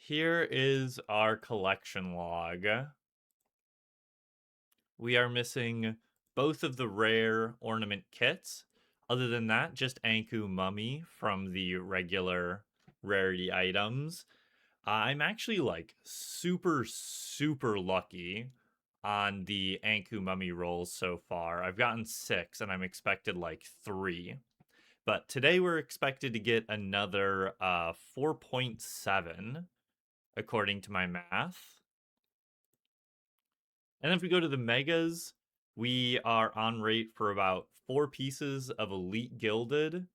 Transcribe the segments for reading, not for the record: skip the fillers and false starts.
Here is our collection log. We are missing both of the rare ornament kits. Other than that, just Anku Mummy from the regular rarity items. I'm actually like super lucky on the Anku Mummy rolls so far. I've gotten 6 and I'm expected like 3. But today we're expected to get another 4.7 according to my math. And then if we go to the megas, we are on rate for about 4 pieces of Elite Gilded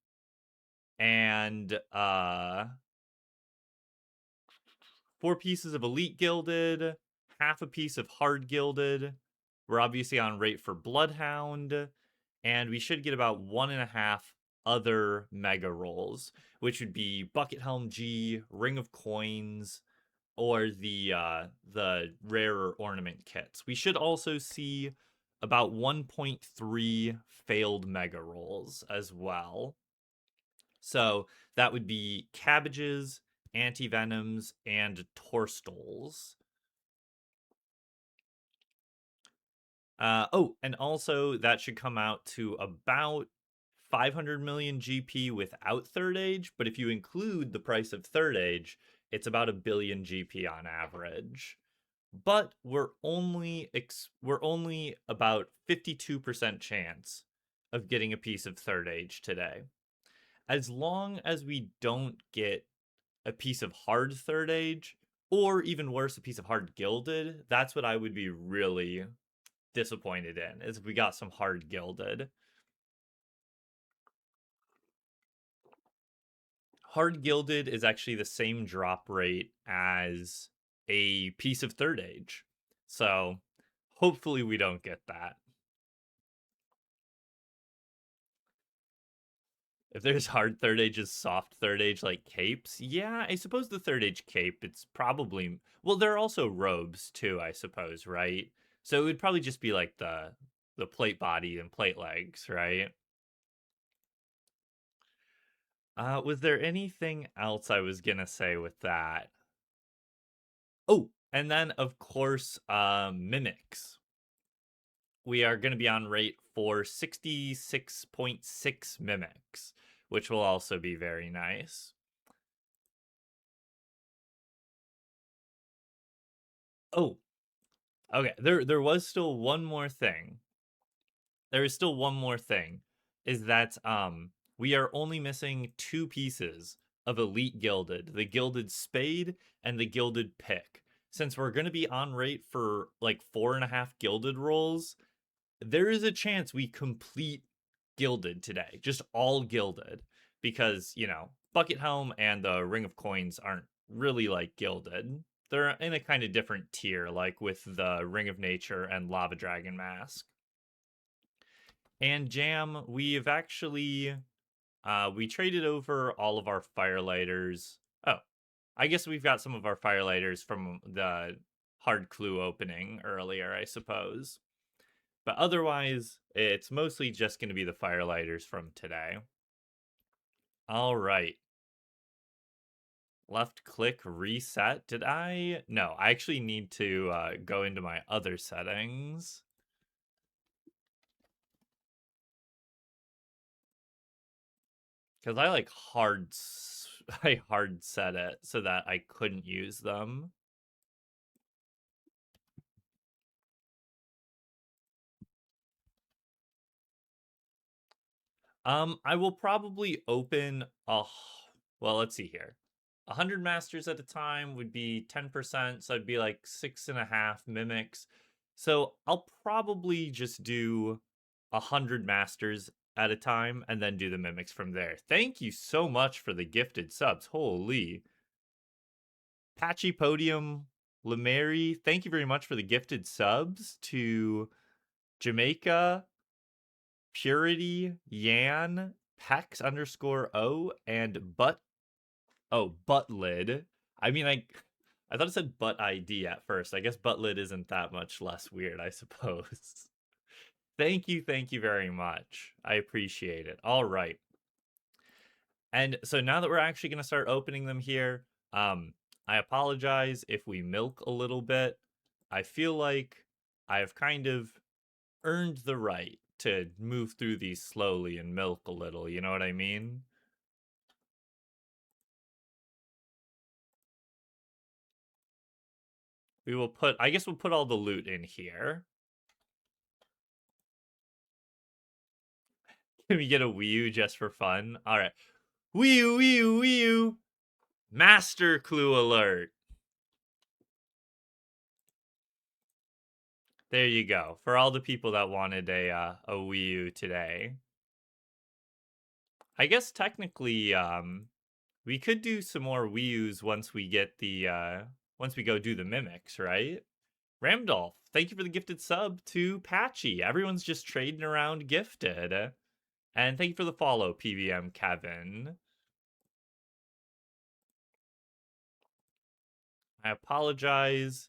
and 4 pieces of Elite Gilded, half a piece of Hard Gilded. We're obviously on rate for Bloodhound, and we should get about 1.5 other mega rolls, which would be Bucket Helm G, Ring of Coins, or the rarer ornament kits. We should also see about 1.3 failed mega rolls as well. So that would be cabbages, antivenoms, and torstols. And also that should come out to about 500 million GP without third age, but if you include the price of third age, it's about a billion GP on average. But we're only about 52% chance of getting a piece of third age today. As long as we don't get a piece of hard third age, or even worse, a piece of hard gilded, that's what I would be really disappointed in, is if we got some hard gilded. Hard gilded is actually the same drop rate as a piece of third age. So hopefully we don't get that. If there's hard third ages, soft third age like capes, yeah, I suppose the third age cape, it's probably, well, there are also robes too, I suppose, right? So it would probably just be like the plate body and plate legs, right? Was there anything else I was gonna say with that? Oh, and then of course, mimics. We are gonna be on rate for 66.6 mimics, which will also be very nice. Oh, okay. There was still one more thing. There is still one more thing. Is that we are only missing 2 pieces of Elite Gilded, the Gilded Spade and the Gilded Pick. Since we're gonna be on rate for like 4.5 gilded rolls, there is a chance we complete gilded today, just all gilded, because Bucket Helm and the Ring of Coins aren't really like gilded. They're in a kind of different tier, like with the Ring of Nature and Lava Dragon Mask. And Jam, we've actually we traded over all of our firelighters. Oh, I guess we've got some of our firelighters from the hard clue opening earlier, I suppose. But otherwise, it's mostly just going to be the firelighters from today. All right. Left click reset. Did I? No, I actually need to go into my other settings. Because I like I hard set it so that I couldn't use them. I will probably open well, let's see here. 100 masters at a time would be 10%, so it'd be like 6.5 mimics. So I'll probably just do 100 masters at a time and then do the mimics from there. Thank you so much for the gifted subs. Holy. Patchy Podium, Lemary, thank you very much for the gifted subs to Jamaica, Purity, Yan, Pex underscore O, and Buttlid. I mean, I thought it said Butt ID at first. I guess Buttlid isn't that much less weird, I suppose. Thank you very much. I appreciate it. All right. And so now that we're actually going to start opening them here, I apologize if we milk a little bit. I feel like I've kind of earned the right to move through these slowly and milk a little, you know what I mean? I guess we'll put all the loot in here. Can we get a Wii U just for fun? All right. Wii U, Wii U, Wii U. Master clue alert. There you go. For all the people that wanted a Wii U today. I guess technically we could do some more Wii U's once we get the once we go do the mimics, right? Ramdolph, thank you for the gifted sub to Patchy. Everyone's just trading around gifted. And thank you for the follow, PVM Kevin. I apologize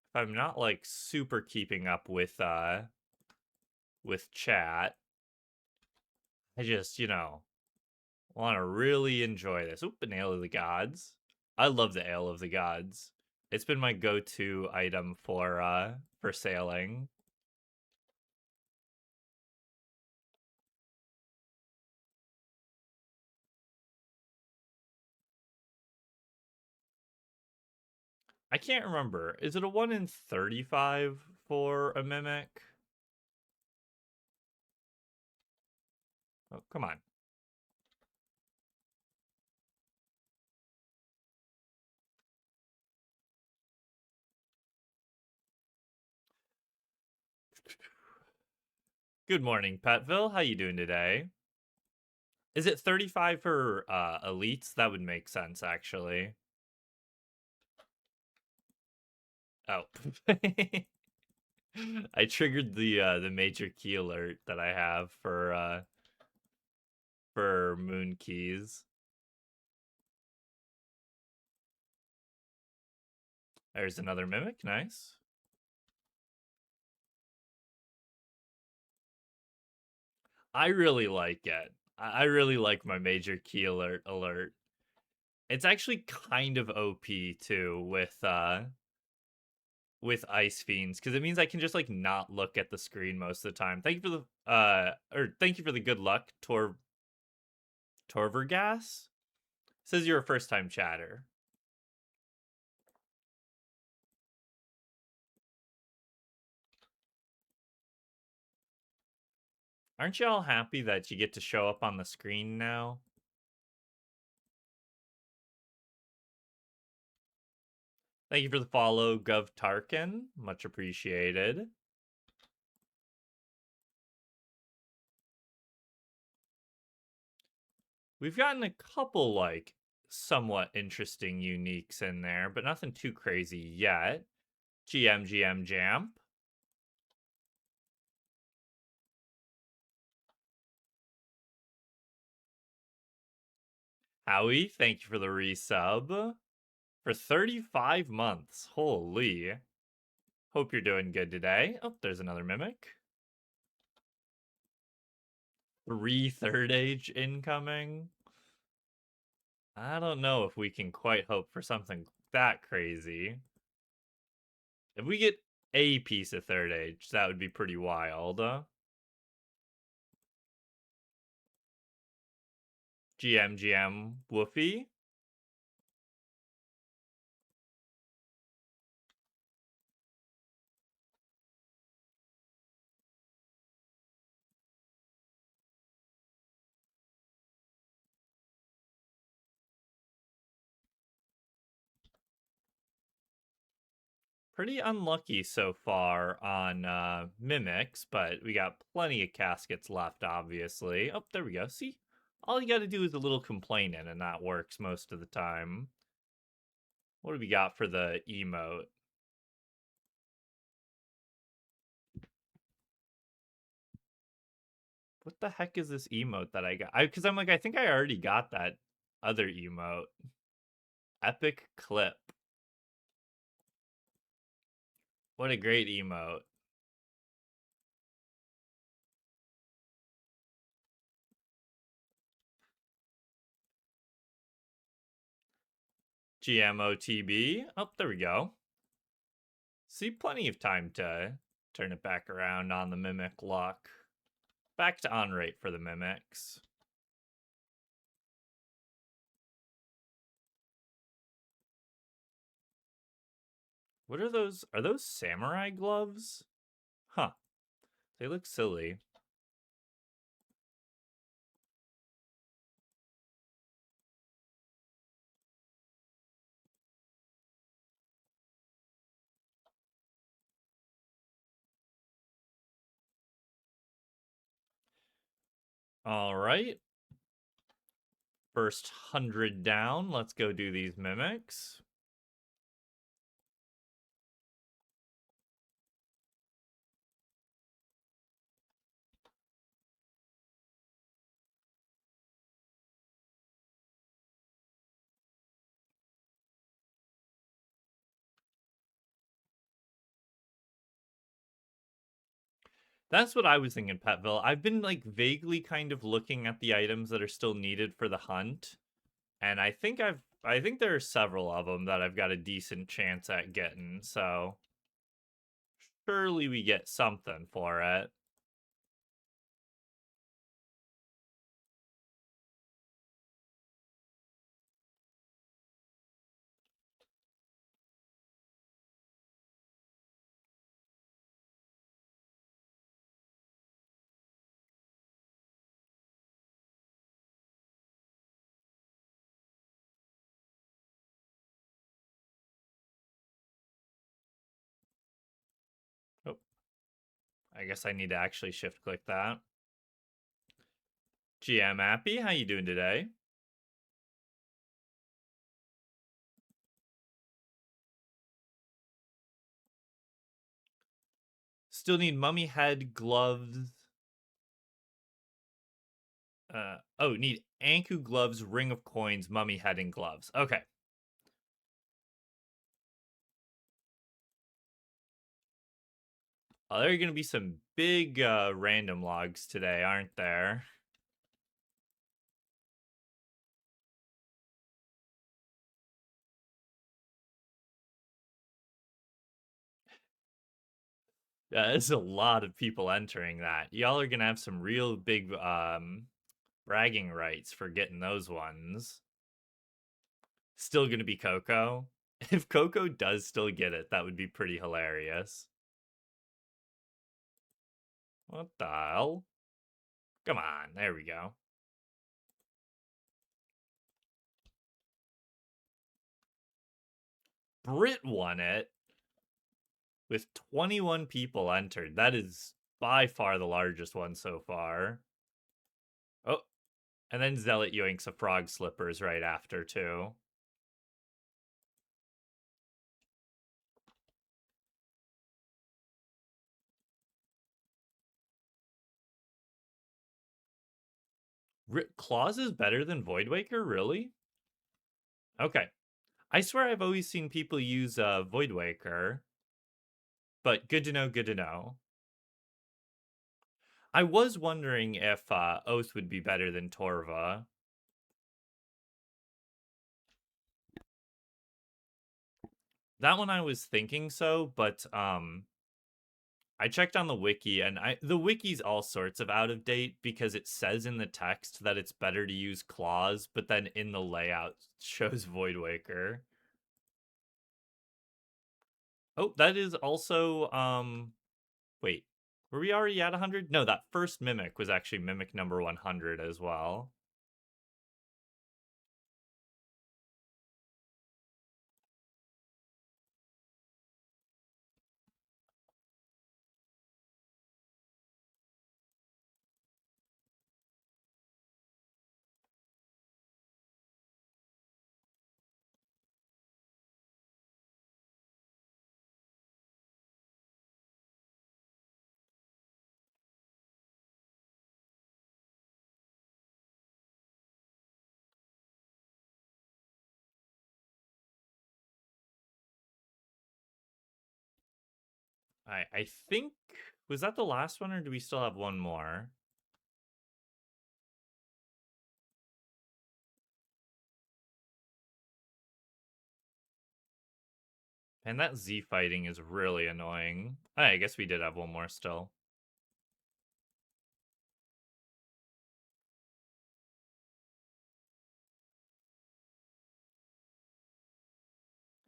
if I'm not like super keeping up with chat. I just, want to really enjoy this. Oop, an Ale of the Gods. I love the Ale of the Gods. It's been my go-to item for sailing. I can't remember. Is it a 1 in 35 for a mimic? Oh, come on. Good morning, Petville. How you doing today? Is it 35 for elites? That would make sense, actually. Oh. I triggered the major key alert that I have for moon keys. There's another mimic. Nice. I really like it. I really like my major key alert. It's actually kind of OP too with Ice Fiends because it means I can just like not look at the screen most of the time. Thank you for the thank you for the good luck, Torvergas. Says you're a first time chatter. Aren't you all happy that you get to show up on the screen now? Thank you for the follow, Gov Tarkin. Much appreciated. We've gotten a couple, like, somewhat interesting uniques in there, but nothing too crazy yet. GM Jamp. Howie, thank you for the resub. For 35 months. Holy. Hope you're doing good today. Oh, there's another mimic. 3 third age incoming. I don't know if we can quite hope for something that crazy. If we get a piece of third age, that would be pretty wild. GM Woofy. Pretty unlucky so far on mimics, but we got plenty of caskets left, obviously. Oh, there we go. See? All you gotta do is a little complaining, and that works most of the time. What do we got for the emote? What the heck is this emote that I got? Because I'm like, I think I already got that other emote. Epic clip. What a great emote. GMOTB. Oh, there we go. See, plenty of time to turn it back around on the mimic luck. Back to on rate for the mimics. What are those? Are those samurai gloves? Huh. They look silly. All right. First 100 down. Let's go do these mimics. That's what I was thinking, Petville. I've been like vaguely kind of looking at the items that are still needed for the hunt, and I think there are several of them that I've got a decent chance at getting. So surely we get something for it. Oh, I guess I need to actually shift click that. GM Appy, how you doing today? Still need mummy head, gloves. Need Anku gloves, ring of coins, mummy head, and gloves. Okay. Oh, there are going to be some big random logs today, aren't there? There's a lot of people entering that. Y'all are going to have some real big bragging rights for getting those ones. Still going to be Coco. If Coco does still get it, that would be pretty hilarious. What the hell? Come on, there we go. Brit won it with 21 people entered. That is by far the largest one so far. Oh, and then Zealot yoinks a frog slippers right after, too. Claws is better than Voidwaker, really? Okay. I swear I've always seen people use Voidwaker. But good to know, good to know. I was wondering if Oath would be better than Torva. That one I was thinking so, but I checked on the wiki, and the wiki's all sorts of out of date because it says in the text that it's better to use claws, but then in the layout shows Voidwaker. Oh, that is also wait. Were we already at 100? No, that first mimic was actually mimic number 100 as well. I think, was that the last one or do we still have one more? And that Z fighting is really annoying. I guess we did have one more still.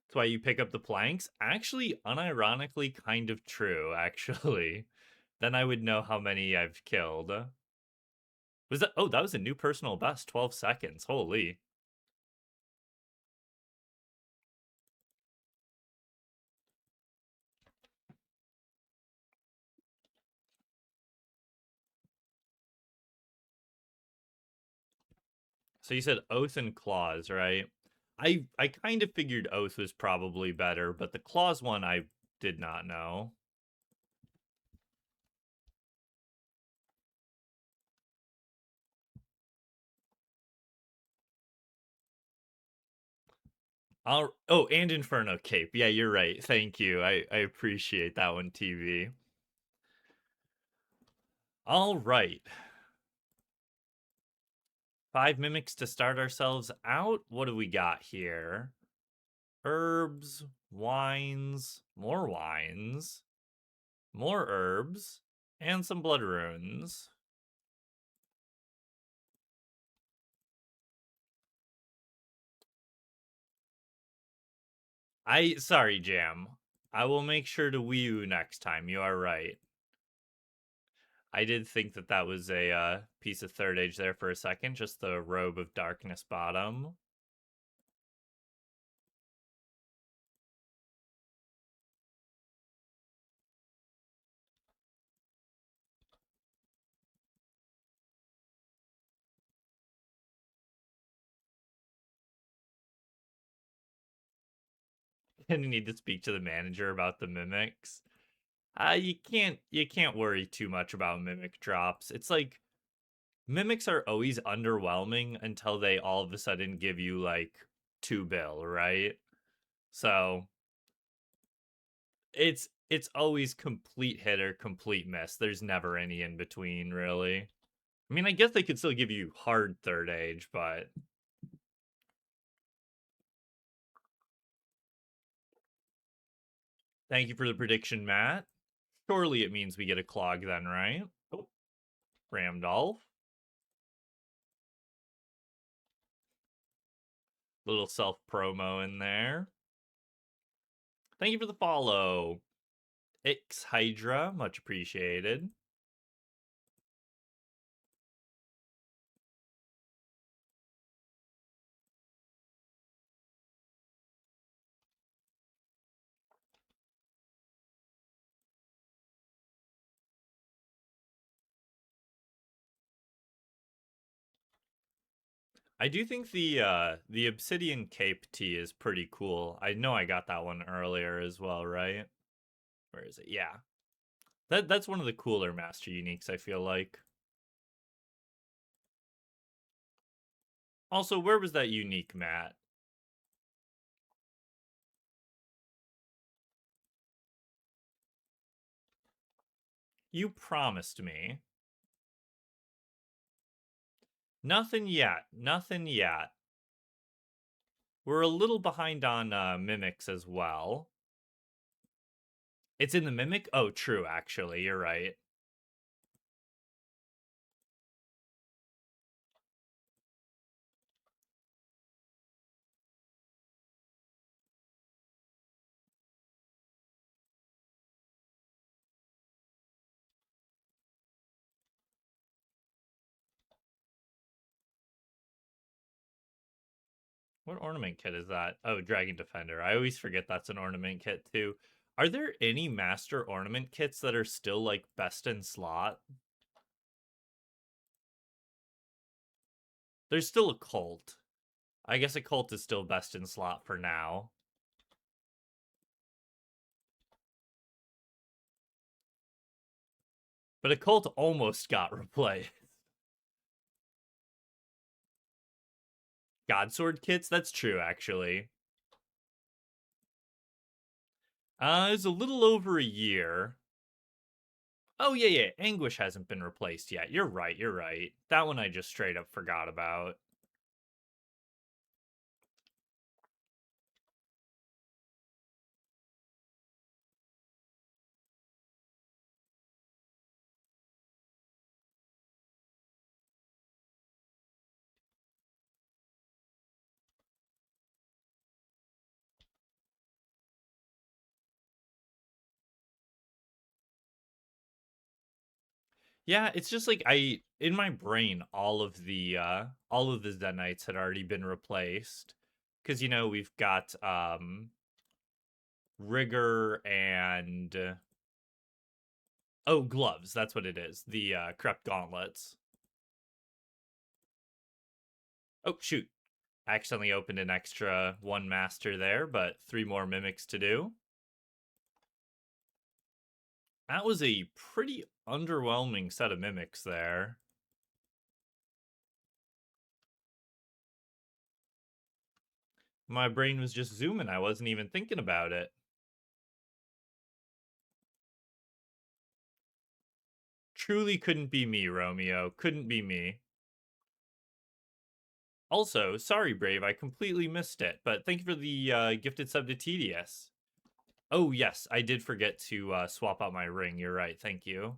That's why you pick up the planks? Actually, unironically, kind of true, actually. Then I would know how many I've killed. Was that? Oh, that was a new personal best. 12 seconds. Holy. So you said Oath and Claws, right? I kind of figured Oath was probably better, but the Claws one I did not know. Oh, and Inferno Cape. Yeah, you're right. Thank you. I appreciate that one, TV. All right. 5 mimics to start ourselves out. What do we got here? Herbs, wines, more herbs, and some blood runes. Sorry, Jam. I will make sure to Wii U next time. You are right. I did think that that was a piece of third age there for a second. Just the robe of darkness bottom. And you need to speak to the manager about the mimics. You can't worry too much about mimic drops. It's like mimics are always underwhelming until they all of a sudden give you like 2 bill, right? So it's always complete hit or complete miss. There's never any in between, really. I mean, I guess they could still give you hard third age, but thank you for the prediction, Matt. Surely it means we get a clog then, right? Oh, Ramdolph. Little self promo in there. Thank you for the follow. Ix Hydra, much appreciated. I do think the Obsidian Cape tee is pretty cool. I know I got that one earlier as well, right? Where is it? Yeah. That's one of the cooler Master Uniques, I feel like. Also, where was that unique, Matt? You promised me. Nothing yet. Nothing yet. We're a little behind on Mimics as well. It's in the Mimic? Oh, true, actually. You're right. What ornament kit is that? Oh, Dragon Defender. I always forget that's an ornament kit too. Are there any master ornament kits that are still like best in slot? There's still a cult. I guess a cult is still best in slot for now. But a cult almost got replaced. Godsword kits? That's true, actually. It's a little over a year. Oh, yeah, yeah. Anguish hasn't been replaced yet. You're right, you're right. That one I just straight up forgot about. Yeah, it's just like I in my brain all of the Zenites had already been replaced. Cause we've got rigor and oh, gloves, that's what it is. The crept gauntlets. Oh shoot. Accidentally opened an extra one master there, but three more mimics to do. That was a pretty underwhelming set of mimics there. My brain was just zooming. I wasn't even thinking about it. Truly couldn't be me, Romeo. Couldn't be me. Also, sorry, Brave, I completely missed it, but thank you for the gifted sub to TDS. Oh, yes, I did forget to swap out my ring. You're right. Thank you.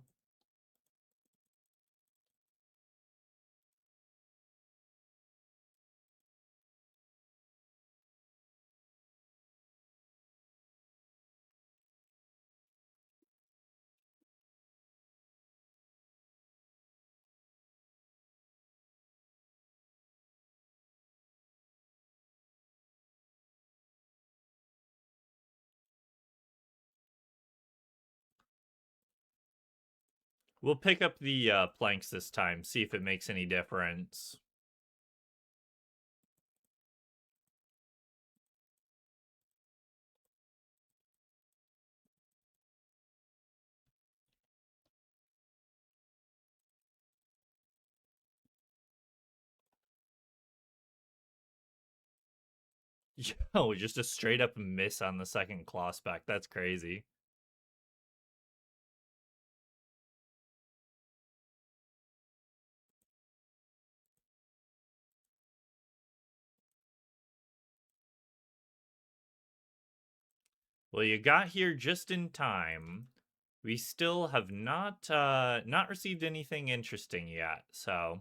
We'll pick up the planks this time, see if it makes any difference. Yo, just a straight up miss on the second claw spec. That's crazy. Well, you got here just in time. We still have not received anything interesting yet, so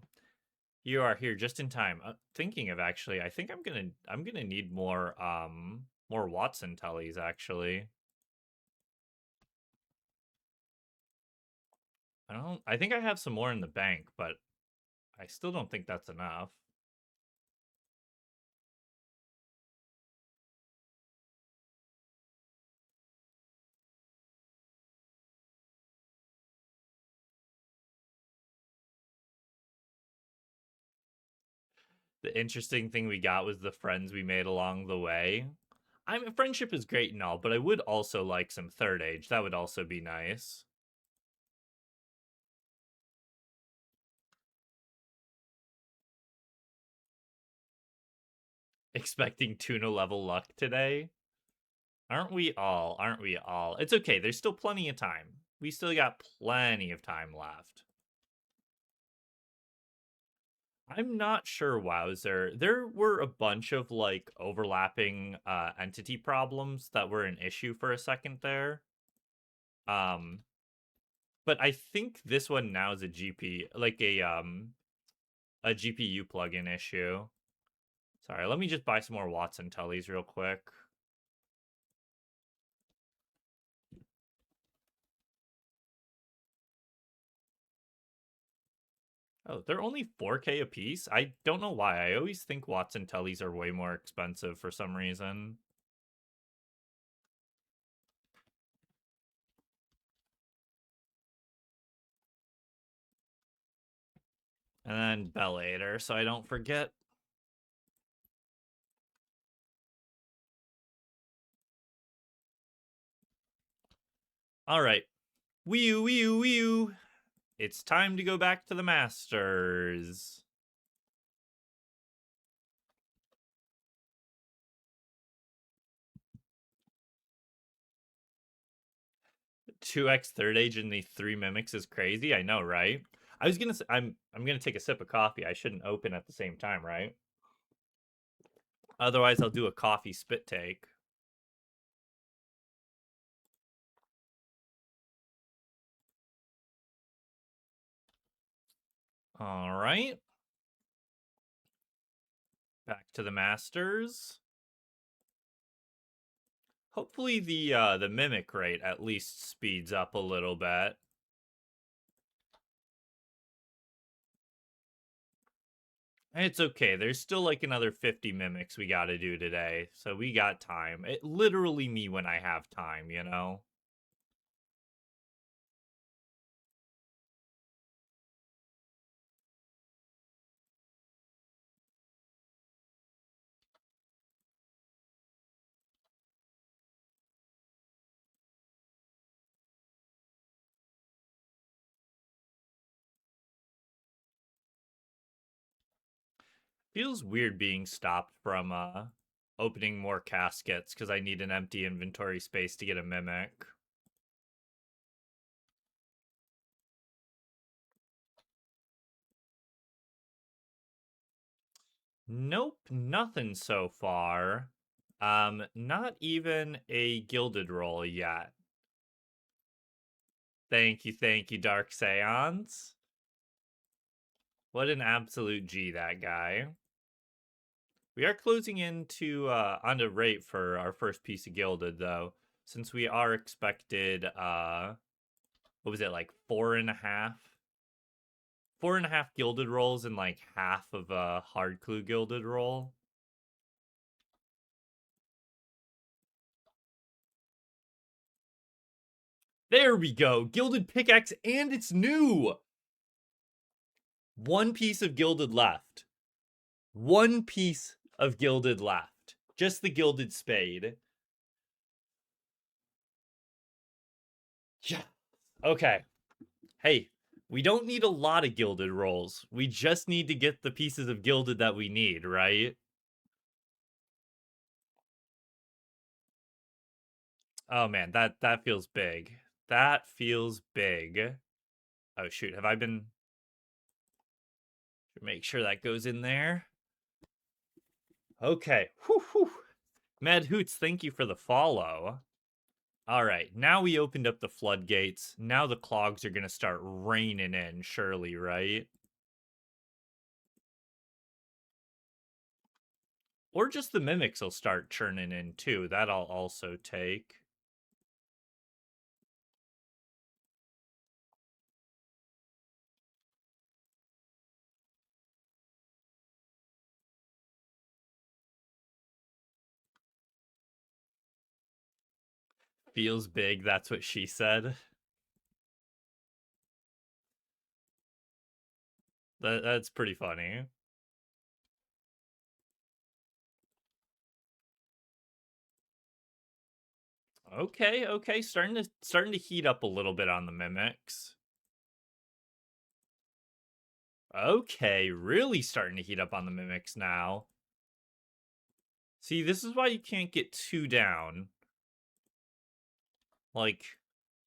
you are here just in time. Thinking of actually, I think I'm gonna need more Watson tellies actually. I think I have some more in the bank, but I still don't think that's enough. The interesting thing we got was the friends we made along the way. I mean, friendship is great and all, but I would also like some third age. That would also be nice. Expecting tuna level luck today. Aren't we all? Aren't we all? It's okay. There's still plenty of time. We still got plenty of time left. I'm not sure, Wowzer. There were a bunch of like overlapping entity problems that were an issue for a second there. Um, but I think this one now is a GP, like a GPU plugin issue. Sorry, let me just buy some more Watson tellies real quick. Oh, they're only 4K a piece? I don't know why. I always think Watson tellies are way more expensive for some reason. And then Bellator, so I don't forget. All right. Wee wee wee. It's time to go back to the Masters. 2x third age and the 3 mimics is crazy. I know, right? I was gonna say I'm gonna take a sip of coffee. I shouldn't open at the same time, right? Otherwise, I'll do a coffee spit take. All right. Back to the Masters. Hopefully the mimic rate at least speeds up a little bit. It's okay. There's still like another 50 mimics we gotta do today, so we got time. It literally me when I have time, you know? Feels weird being stopped from opening more caskets because I need an empty inventory space to get a mimic. Nope, nothing so far. Not even a gilded roll yet. Thank you, Dark Seance. What an absolute G, that guy. We are closing into on a rate for our first piece of gilded though, since we are expected what was it, like 4.5? 4.5 gilded rolls and like half of a hard clue gilded roll. There we go. Gilded pickaxe, and it's new. One piece of gilded left. One piece of gilded left. Just the gilded spade. Yeah. Okay. Hey, we don't need a lot of gilded rolls. We just need to get the pieces of gilded that we need, right? Oh man, that feels big. That feels big. Oh shoot, have I been make sure that goes in there? Okay. Whew, whew. Mad Hoots, thank you for the follow. All right, now we opened up the floodgates. Now the clogs are going to start raining in, surely, right? Or just the mimics will start churning in too. That I'll also take. Feels big, that's what she said. That's pretty funny. Okay, okay, starting to heat up a little bit on the mimics. Okay, really starting to heat up on the mimics now. See, this is why you can't get too down. Like,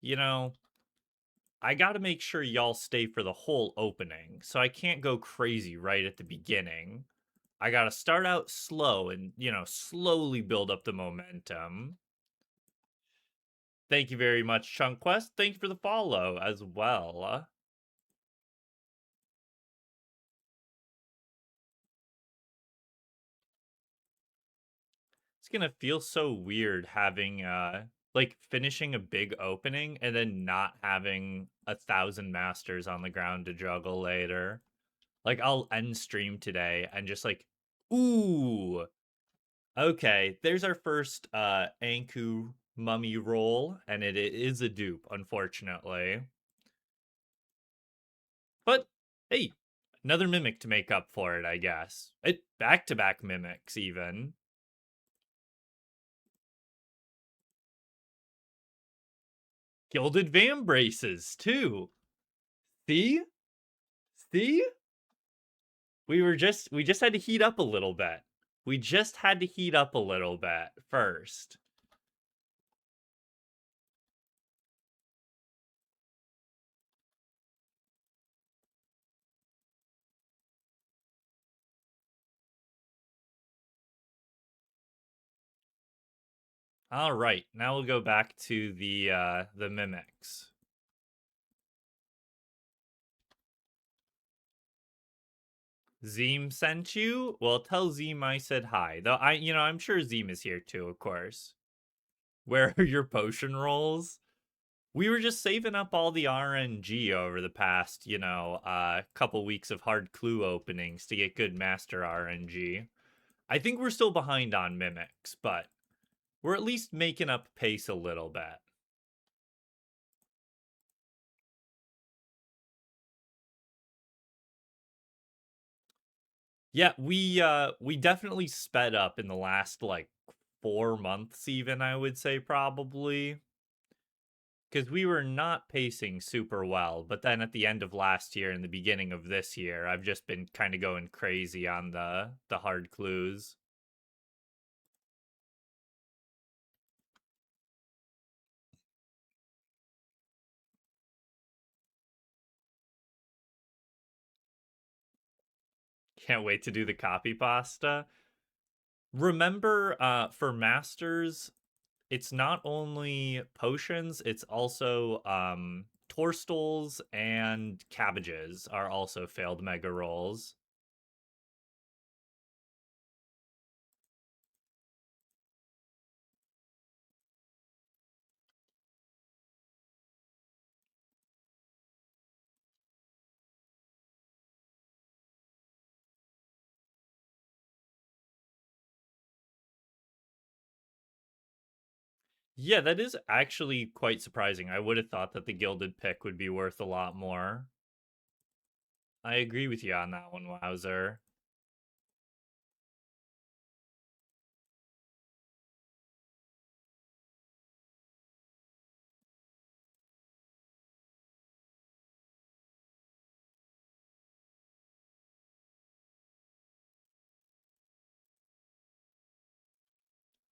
you know, I gotta make sure y'all stay for the whole opening, so I can't go crazy right at the beginning. I gotta start out slow and, slowly build up the momentum. Thank you very much, Chunk Quest. Thank you for the follow as well. It's gonna feel so weird having like finishing a big opening and then not having 1,000 masters on the ground to juggle later. Like I'll end stream today and just like, ooh, okay, there's our first Anku mummy roll, and it is a dupe, unfortunately. But hey, another mimic to make up for it, I guess. It back-to-back mimics even. Gilded Vambraces too. See? See? We just had to heat up a little bit. We just had to heat up a little bit first. All right, now we'll go back to the mimics. Zeem sent you? Well, tell Zeem I said hi. Though I'm sure Zeem is here too, of course. Where are your potion rolls? We were just saving up all the RNG over the past, couple weeks of hard clue openings to get good master RNG. I think we're still behind on mimics, but we're at least making up pace a little bit. Yeah, we definitely sped up in the last like 4 months, even I would say probably. Because we were not pacing super well, but then at the end of last year and the beginning of this year, I've just been kind of going crazy on the hard clues. Can't wait to do the copy pasta. Remember, for masters, it's not only potions, it's also torstals and cabbages are also failed mega rolls. Yeah, that is actually quite surprising. I would have thought that the gilded pick would be worth a lot more. I agree with you on that one, Wowzer.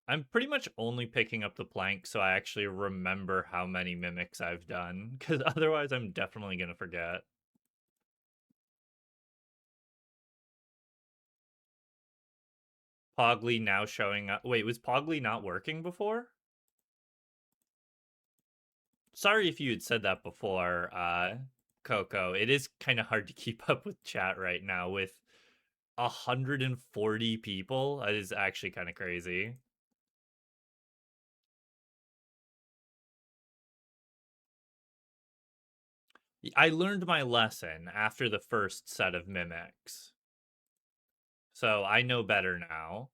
I'm pretty much only picking up the plank so I actually remember how many mimics I've done, because otherwise I'm definitely going to forget. Pogly now showing up. Wait, was Pogly not working before? Sorry if you had said that before, Coco. It is kind of hard to keep up with chat right now with 140 people. It is actually kind of crazy. I learned my lesson after the first set of mimics. So I know better now.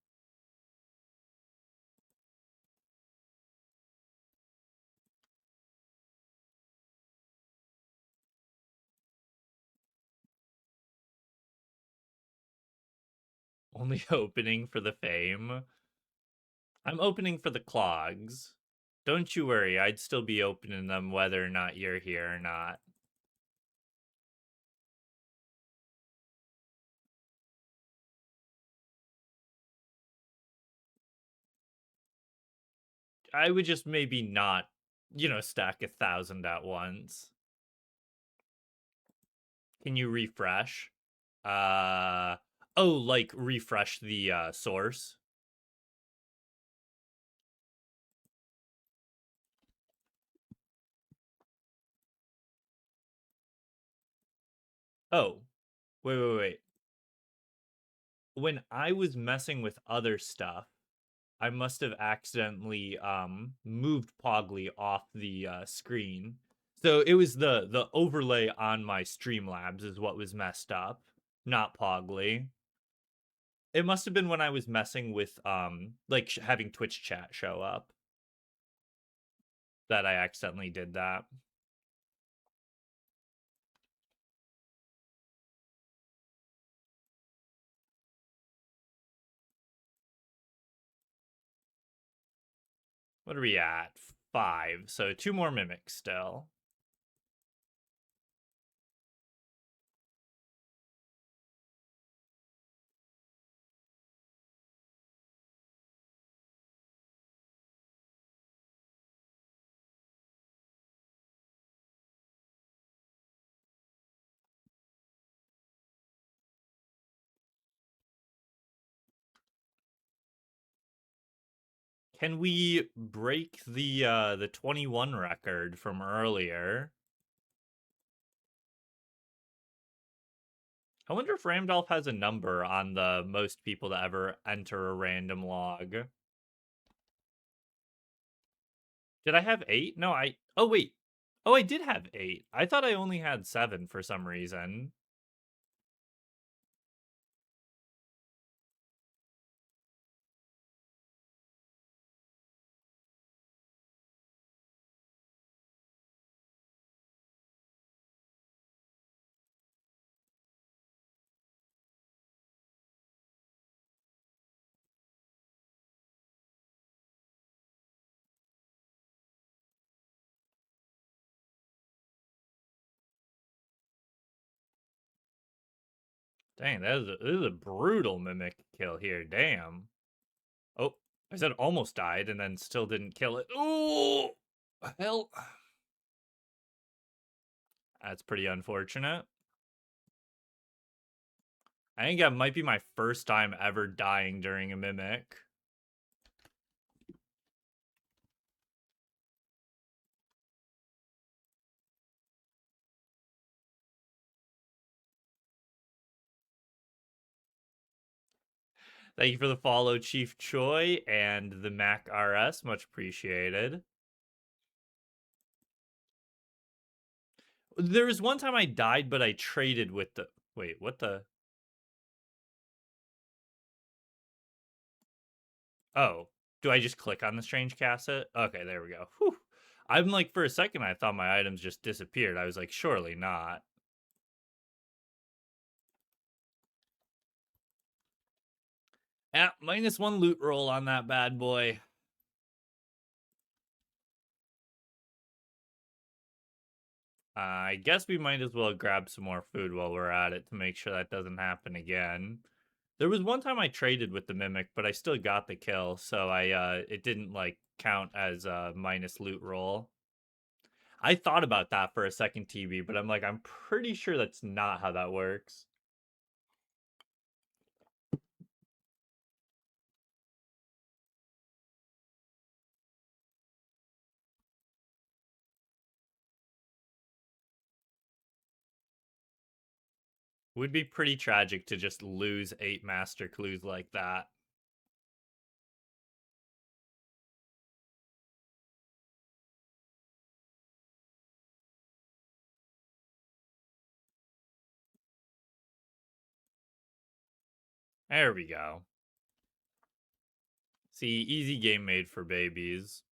Only opening for the fame. I'm opening for the clogs. Don't you worry, I'd still be opening them whether or not you're here or not. I would just maybe not, stack 1,000 at once. Can you refresh? Uh oh, like refresh the source. Oh, wait. When I was messing with other stuff, I must have accidentally moved Pogly off the screen. So it was the overlay on my Streamlabs is what was messed up, not Pogly. It must have been when I was messing with like having Twitch chat show up that I accidentally did that. What are we at? 5. So 2 more mimics still. Can we break the 21 record from earlier? I wonder if Ramdolph has a number on the most people to ever enter a random log. Did I have 8? No, oh wait. Oh, I did have 8. I thought I only had 7 for some reason. Dang, this is a brutal mimic kill here. Damn. Oh, I said almost died and then still didn't kill it. Oh, hell. That's pretty unfortunate. I think that might be my first time ever dying during a mimic. Thank you for the follow, Chief Choi and the Mac RS. Much appreciated. There was one time I died, but I traded with the... Wait, what the... Oh, do I just click on the strange cassette? Okay, there we go. Whew. I'm like, for a second, I thought my items just disappeared. I was like, surely not. Yeah, -1 loot roll on that bad boy. I guess we might as well grab some more food while we're at it to make sure that doesn't happen again. There was one time I traded with the Mimic, but I still got the kill, so it didn't, like, count as a minus loot roll. I thought about that for a second, TB, but I'm like, I'm pretty sure that's not how that works. Would be pretty tragic to just lose 8 master clues like that. There we go. See, easy game made for babies.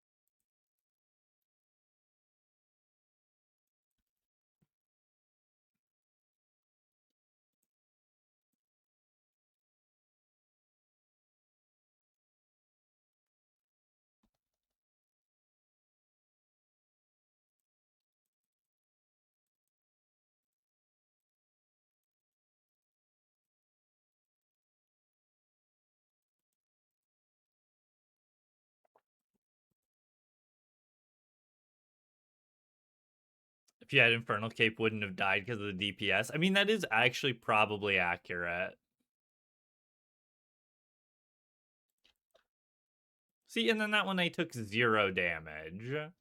If you had Infernal Cape, wouldn't have died because of the DPS. I mean, that is actually probably accurate. See, and then that one I took 0 damage.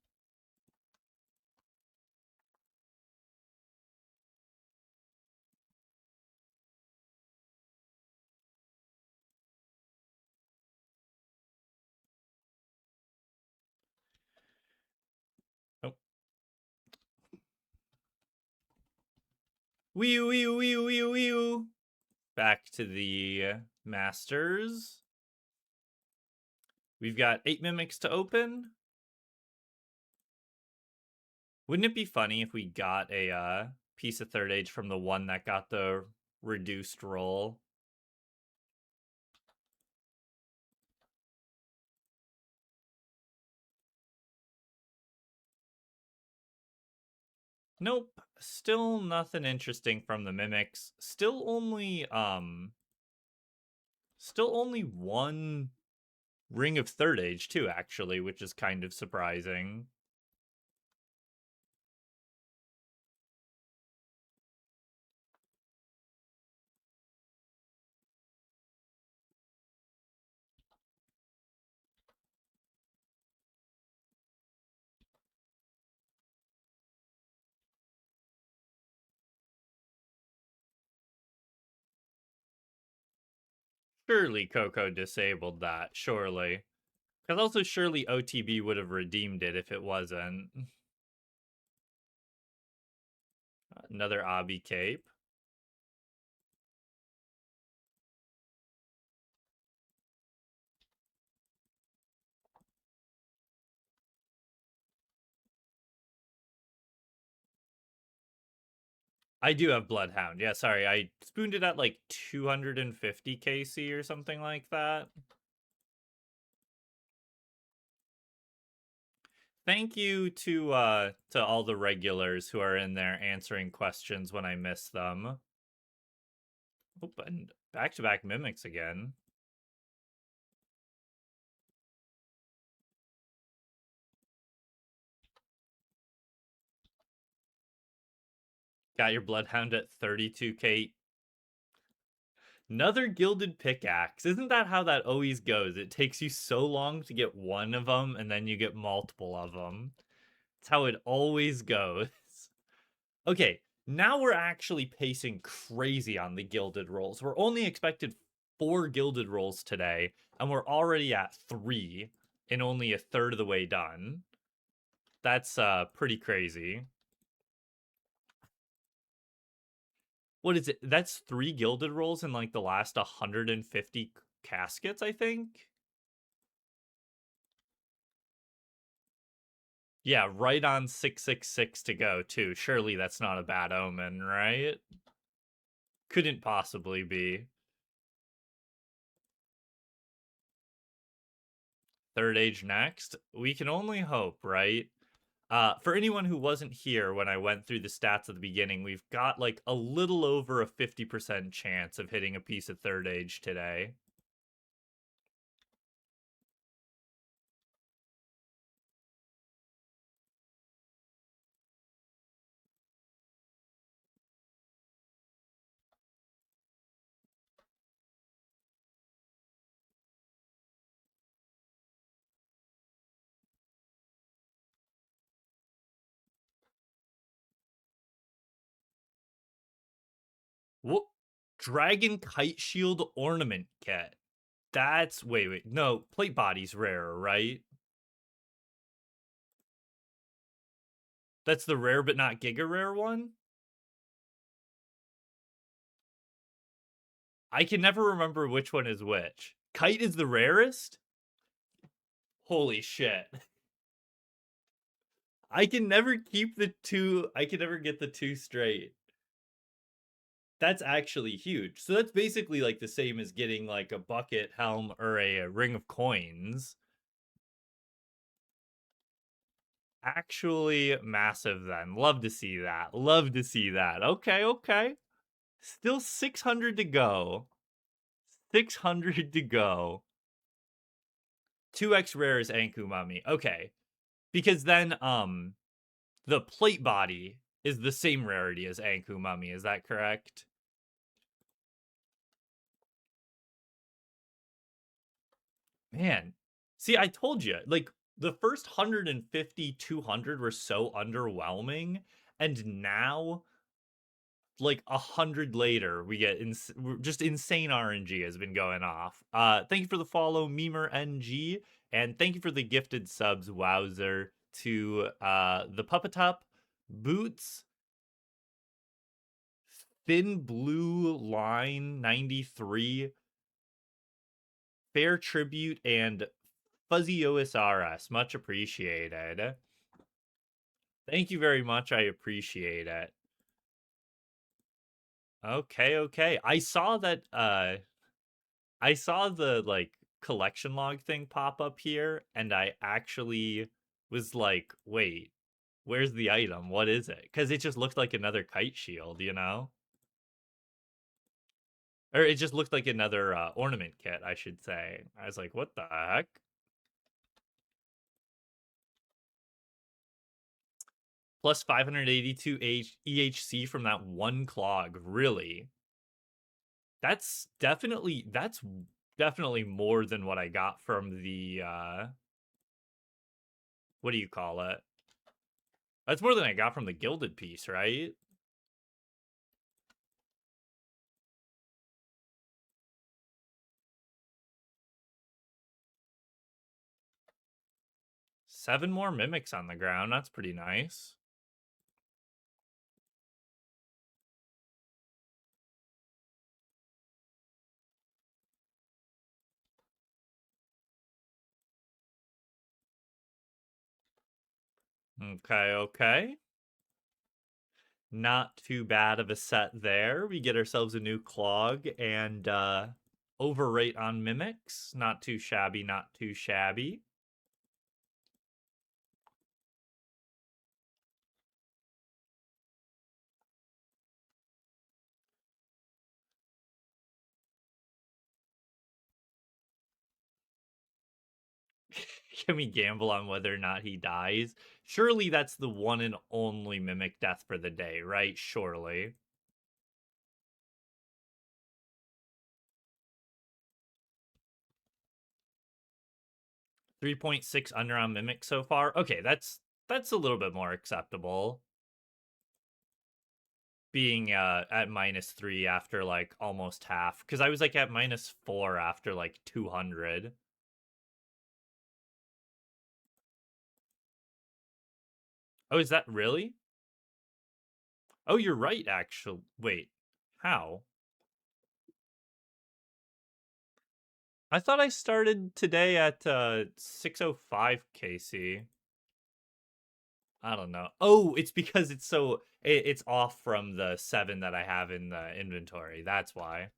Oh. Wee wee wee wee wee. Back to the Masters. We've got 8 Mimics to open. Wouldn't it be funny if we got a piece of Third Age from the one that got the reduced roll? Nope. Still nothing interesting from the Mimics. Still only one Ring of Third Age too, actually, which is kind of surprising. Surely Coco disabled that, surely. Because also surely OTB would have redeemed it if it wasn't. Another obby cape. I do have Bloodhound. Yeah, sorry. I spooned it at like 250 KC or something like that. Thank you to all the regulars who are in there answering questions when I miss them. Oh, and back-to-back mimics again. Got your Bloodhound at 32k. Another gilded pickaxe. Isn't that how that always goes? It takes you so long to get one of them, and then you get multiple of them. It's how it always goes. Okay, now we're actually pacing crazy on the gilded rolls. We're only expected 4 gilded rolls today, and we're already at 3 and only a third of the way done. That's pretty crazy. What is it? That's 3 gilded rolls in like the last 150 caskets, I think. Yeah, right on 666 to go, too. Surely that's not a bad omen, right? Couldn't possibly be. Third age next? We can only hope, right? For anyone who wasn't here when I went through the stats at the beginning, we've got like a little over a 50% chance of hitting a piece of third age today. What? Dragon Kite Shield Ornament Kit. That's wait. No, plate body's rarer, right? That's the rare but not giga rare one? I can never remember which one is which. Kite is the rarest? Holy shit. I can never keep the two. I can never get the two straight. That's actually huge. So that's basically like the same as getting like a bucket helm or a ring of coins. Actually massive then. Love to see that. Love to see that. Okay, okay. Still 600 to go. 600 to go. 2x rare is Anku Mummy. Okay. Because then the plate body is the same rarity as Anku Mummy, is that correct? Man. See, I told you, like the first 150, 200 were so underwhelming, and now like 100 later we get just insane RNG has been going off. Thank you for the follow, Memer NG, and thank you for the gifted subs, Wowzer, to the Puppetup, Boots, Thin Blue Line 93, Fair Tribute, and Fuzzy OSRS. Much appreciated. Thank you very much. I appreciate it. Okay, okay. I saw the like collection log thing pop up here, and I actually was like, wait, where's the item? What is it? Because it just looked like another kite shield, you know? Or it just looked like another ornament kit, I should say. I was like, what the heck? Plus 582 EHC from that one clog, really? That's definitely more than what I got from the what do you call it? That's more than I got from the gilded piece, right? Seven more mimics on the ground. That's pretty nice. Okay, okay. Not too bad of a set there. We get ourselves a new clog and overrate on mimics. Not too shabby, not too shabby. Can we gamble on whether or not he dies? Surely that's the one and only mimic death for the day, right? Surely. 3.6 under on mimic so far. Okay, that's a little bit more acceptable. Being at -3 after like almost half, because I was like at -4 after like 200. Oh, is that really? Oh, you're right, actually. Wait, how? I thought I started today at 605 KC. I don't know. Oh, it's because it's off from the 7 that I have in the inventory. That's why.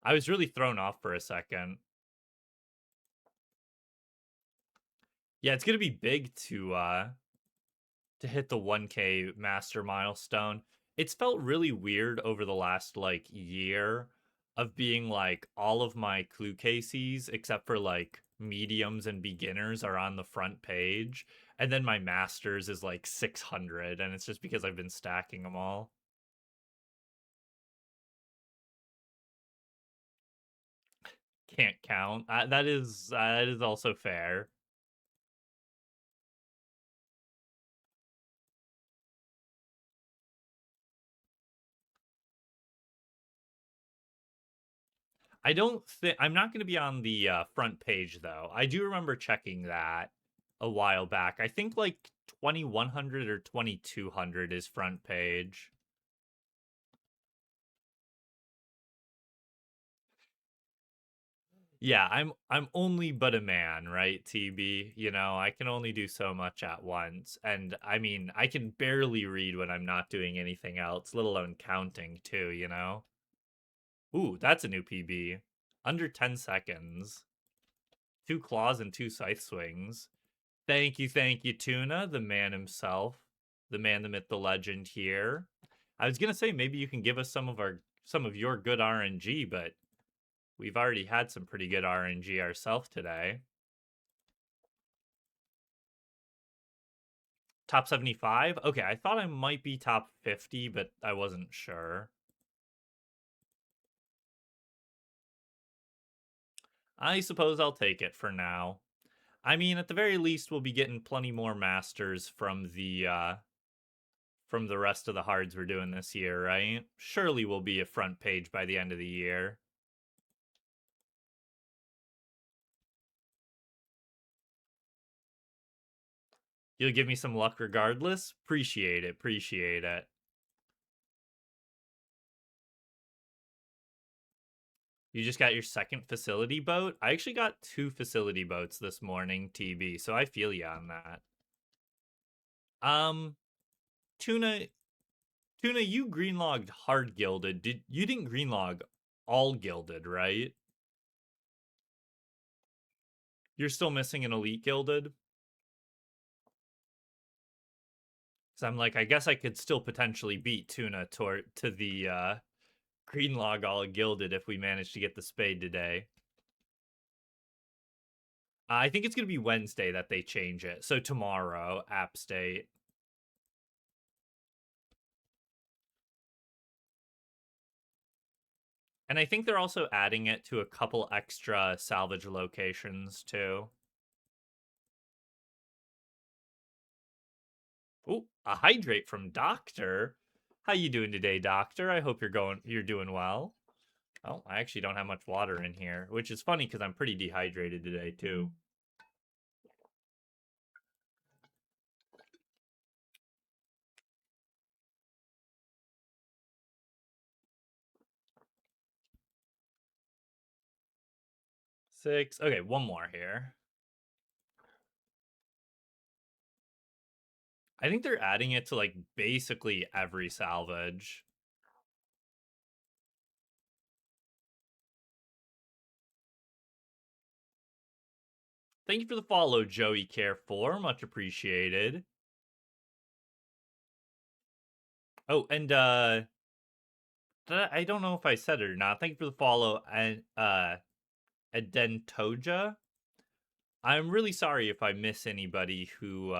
I was really thrown off for a second. Yeah, it's gonna be big to hit the 1K master milestone. It's felt really weird over the last like year of being like all of my clue cases except for like mediums and beginners are on the front page, and then my masters is like 600, and it's just because I've been stacking them all. Can't count. That is also fair. I don't think I'm not going to be on the front page though. I do remember checking that a while back. I think like 2100 or 2200 is front page. Yeah, I'm only but a man, right, TB? You know, I can only do so much at once. And I mean, I can barely read when I'm not doing anything else, let alone counting too, you know? Ooh, that's a new PB. Under 10 seconds. Two claws and two scythe swings. Thank you, Tuna, the man himself, the man, the myth, the legend here. I was gonna say maybe you can give us some of your good RNG, but we've already had some pretty good RNG ourselves today. Top 75? Okay, I thought I might be top 50, but I wasn't sure. I suppose I'll take it for now. I mean, at the very least, we'll be getting plenty more masters from the rest of the hards we're doing this year, right? Surely we'll be a front page by the end of the year. You'll give me some luck regardless? Appreciate it, appreciate it. You just got your second facility boat? I actually got two facility boats this morning, TB, so I feel you on that. Um, Tuna, Tuna, you greenlogged hard gilded. You didn't greenlog all gilded, right? You're still missing an elite gilded? So I'm like, I guess I could still potentially beat Tuna to the greenlog all gilded if we manage to get the spade today. I think it's going to be Wednesday that they change it. So tomorrow, App State. And I think they're also adding it to a couple extra salvage locations too. Oh, a hydrate from Doctor. How you doing today, Doctor? I hope you're doing well. Oh, I actually don't have much water in here, which is funny because I'm pretty dehydrated today too. 6. Okay, one more here. I think they're adding it to like basically every salvage. Thank you for the follow, Joey Care 4. Much appreciated. Oh, and I don't know if I said it or not. Thank you for the follow, and Adentoja. I'm really sorry if I miss anybody who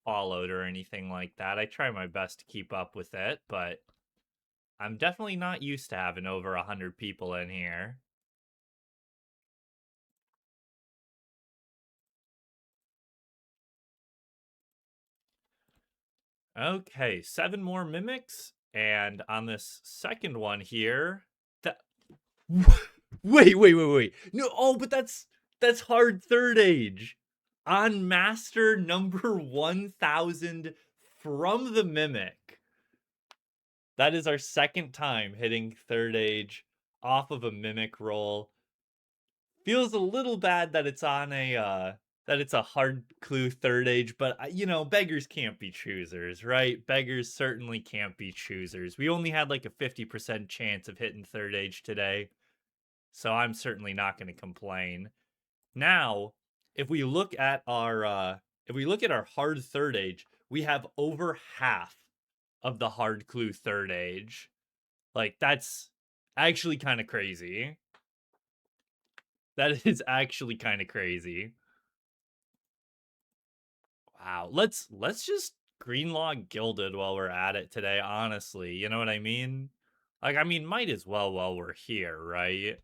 followed or anything like that. I try my best to keep up with it, but I'm definitely not used to having over 100 people in here. Okay, 7 more mimics, and on this second one here, that wait. No, oh, but that's hard third age. On master number 1000 from the mimic. That is our second time hitting third age off of a mimic roll. Feels a little bad that it's on a that it's a hard clue third age, but you know, beggars can't be choosers, right? Beggars certainly can't be choosers. We only had like a 50% chance of hitting third age today, so I'm certainly not going to complain. Now, if we look at our hard third age, we have over half of the hard clue third age. Like that's actually kind of crazy. That is actually kind of crazy. Wow. Let's just greenlog gilded while we're at it today, honestly. You know what I mean? Like I mean, might as well while we're here, right?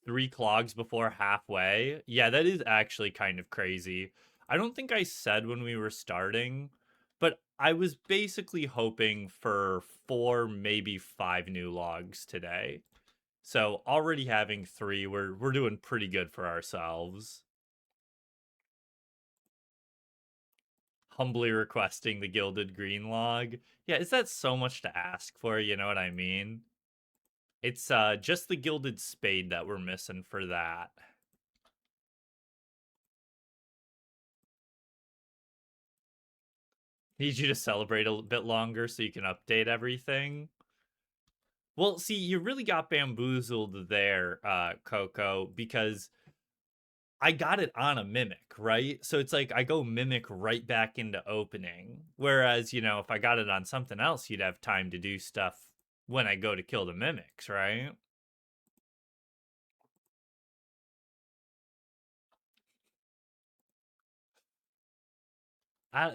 3 clogs before halfway. Yeah, that is actually kind of crazy. I don't think I said when we were starting, but I was basically hoping for 4, maybe 5 new logs today. So already having 3, we're doing pretty good for ourselves. Humbly requesting the gilded green log. Yeah, is that so much to ask for? You know what I mean? It's just the gilded spade that we're missing for that. Need you to celebrate a bit longer so you can update everything. Well, see, you really got bamboozled there, Coco, because I got it on a mimic, right? So it's like I go mimic right back into opening. Whereas, you know, if I got it on something else, you'd have time to do stuff when I go to kill the mimics, right?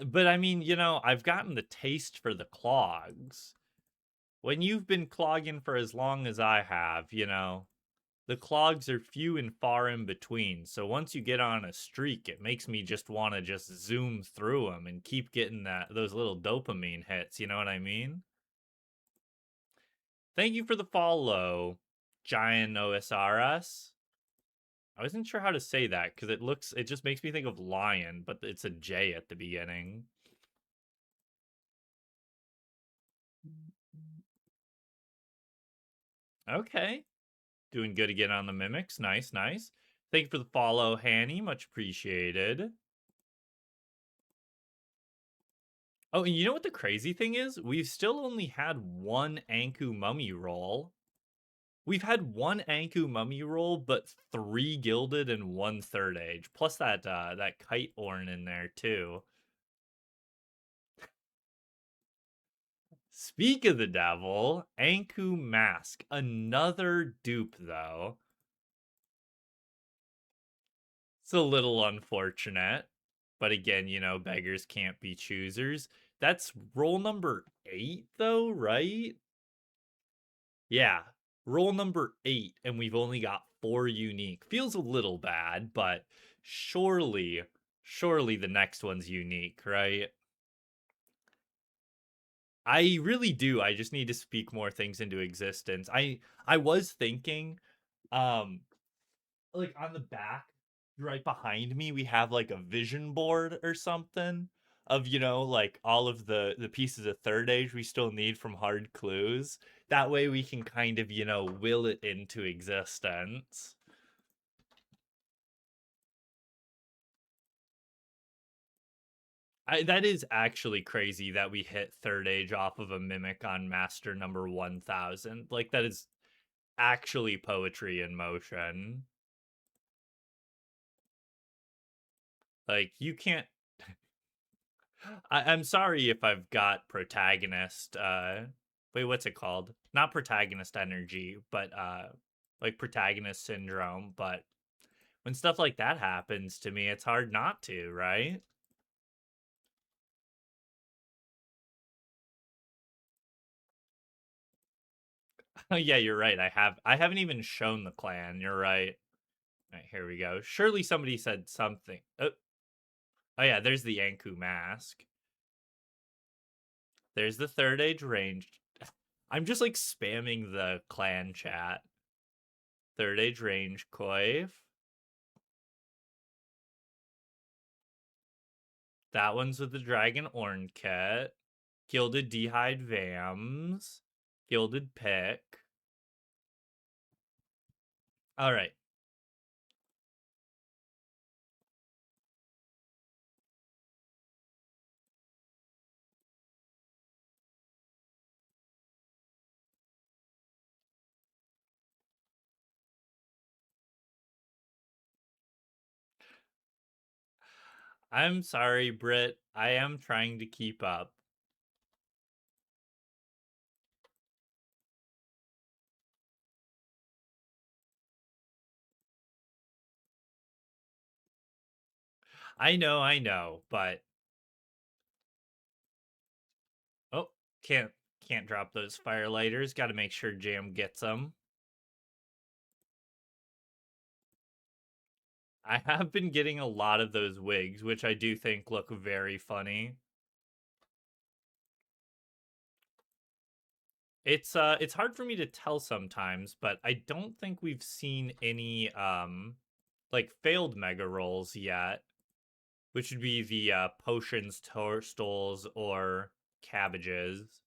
But I mean, you know, I've gotten the taste for the clogs. When you've been clogging for as long as I have, you know, the clogs are few and far in between. So once you get on a streak, it makes me just want to just zoom through them and keep getting those little dopamine hits. You know what I mean? Thank you for the follow, Giant OSRS. I wasn't sure how to say that because it just makes me think of lion, but it's a J at the beginning. Okay. Doing good again on the mimics. Nice, nice. Thank you for the follow, Hanny. Much appreciated. Oh, and you know what the crazy thing is? We've still only had one Anku mummy roll. We've had one Anku mummy roll, but 3 gilded and 1 third age. Plus that kite orn in there too. Speak of the devil, Anku mask. Another dupe though. It's a little unfortunate. But again, you know, beggars can't be choosers. That's roll number 8 though, right? Yeah, roll number 8, and we've only got 4 unique. Feels a little bad, but surely the next one's unique, right? I really do. I just need to speak more things into existence. I was thinking, um, like on the back, right behind me, we have like a vision board or something of, you know, like all of the pieces of third age we still need from hard clues. That way we can kind of, you know, will it into existence. That is actually crazy that we hit third age off of a mimic on master number 1000. Like, that is actually poetry in motion. Like, you can't. I'm sorry if I've got protagonist. Wait, what's it called? Not protagonist energy, but like protagonist syndrome. But when stuff like that happens to me, it's hard not to, right? Oh yeah, you're right. I haven't even shown the clan. You're right. All right, here we go. Surely somebody said something. Oh yeah, there's the Anku mask. There's the third age range. I'm just like spamming the clan chat. Third age range coif. That one's with the dragon Ornket. Gilded D'hide Vams. Gilded Pick. All right. I'm sorry, Britt. I am trying to keep up. I know, but oh, can't can't drop those firelighters. Got to make sure Jam gets them. I have been getting a lot of those wigs, which I do think look very funny. It's hard for me to tell sometimes, but I don't think we've seen any like failed mega rolls yet, which would be the potions, toadstools, or cabbages.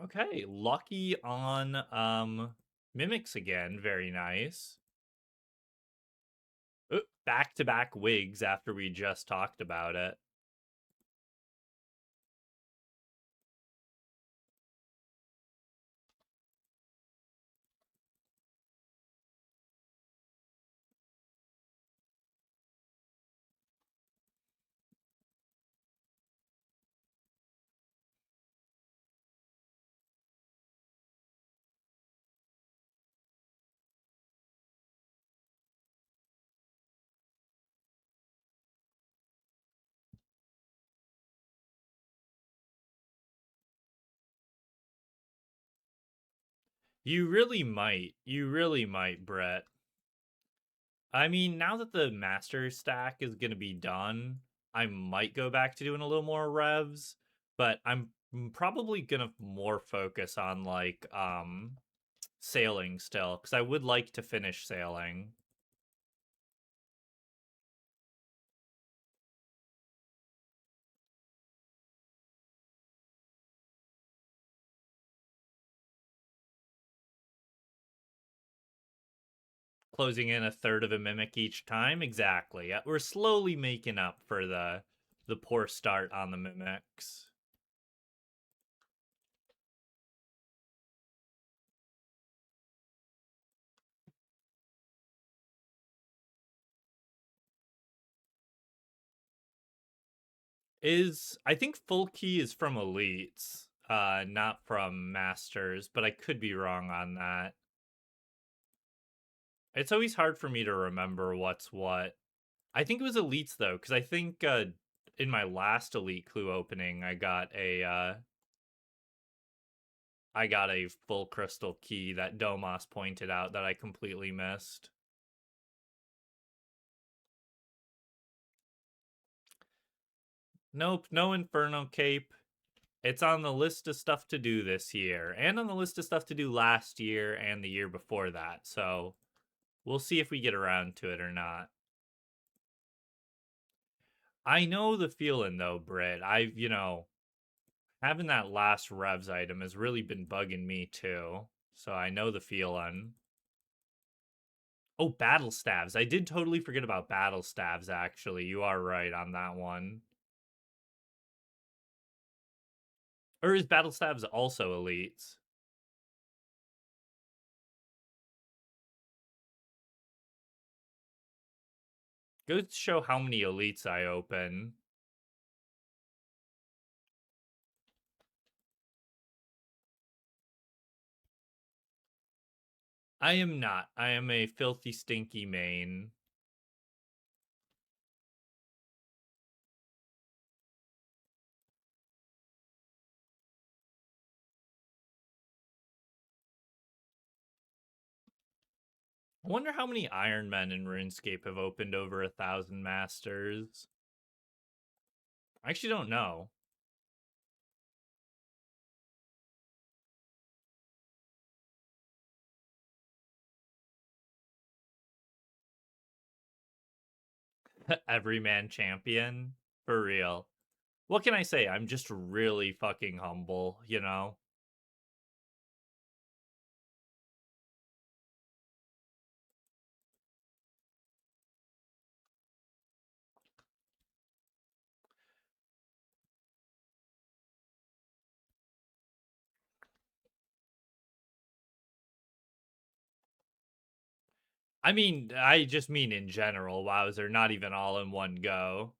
Okay, lucky on mimics again. Very nice. Back to back wigs after we just talked about it. You really might. You really might, Brett. I mean, now that the master stack is going to be done, I might go back to doing a little more revs, but I'm probably going to more focus on like sailing still cuz I would like to finish sailing. Closing in a third of a mimic each time. Exactly. We're slowly making up for the poor start on the mimics. Is I think full key is from elites, not from masters, but I could be wrong on that. It's always hard for me to remember what's what. I think it was elites though, because I think in my last elite clue opening, I got a full crystal key that Domas pointed out that I completely missed. Nope, no Inferno Cape. It's on the list of stuff to do this year, and on the list of stuff to do last year and the year before that. So we'll see if we get around to it or not. I know the feeling though, Britt. Having that last revs item has really been bugging me too. So I know the feeling. Oh, battle stabs. I did totally forget about battle stabs, actually. You are right on that one. Or is battle stabs also elites? Goes to show how many elites I open. I am not. I am a filthy, stinky main. I wonder how many Iron Men in RuneScape have opened over 1,000 masters. I actually don't know. Everyman champion? For real. What can I say? I'm just really fucking humble, you know? 'in general, Wowzer, not even all in one go.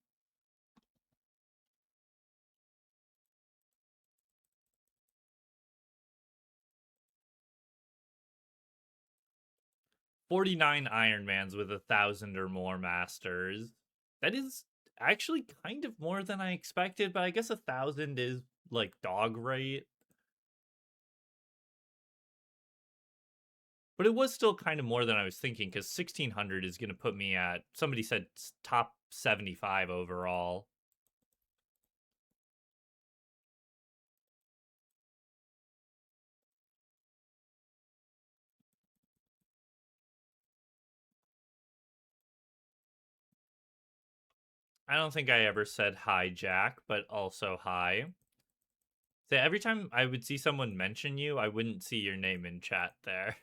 49 Ironmans with 1,000 or more masters. That is actually kind of more than I expected, but I guess 1,000 is like dog rate. But it was still kind of more than I was thinking because 1,600 is going to put me at, somebody said top 75 overall. I don't think I ever said hi, Jack, but also hi. So every time I would see someone mention you, I wouldn't see your name in chat there.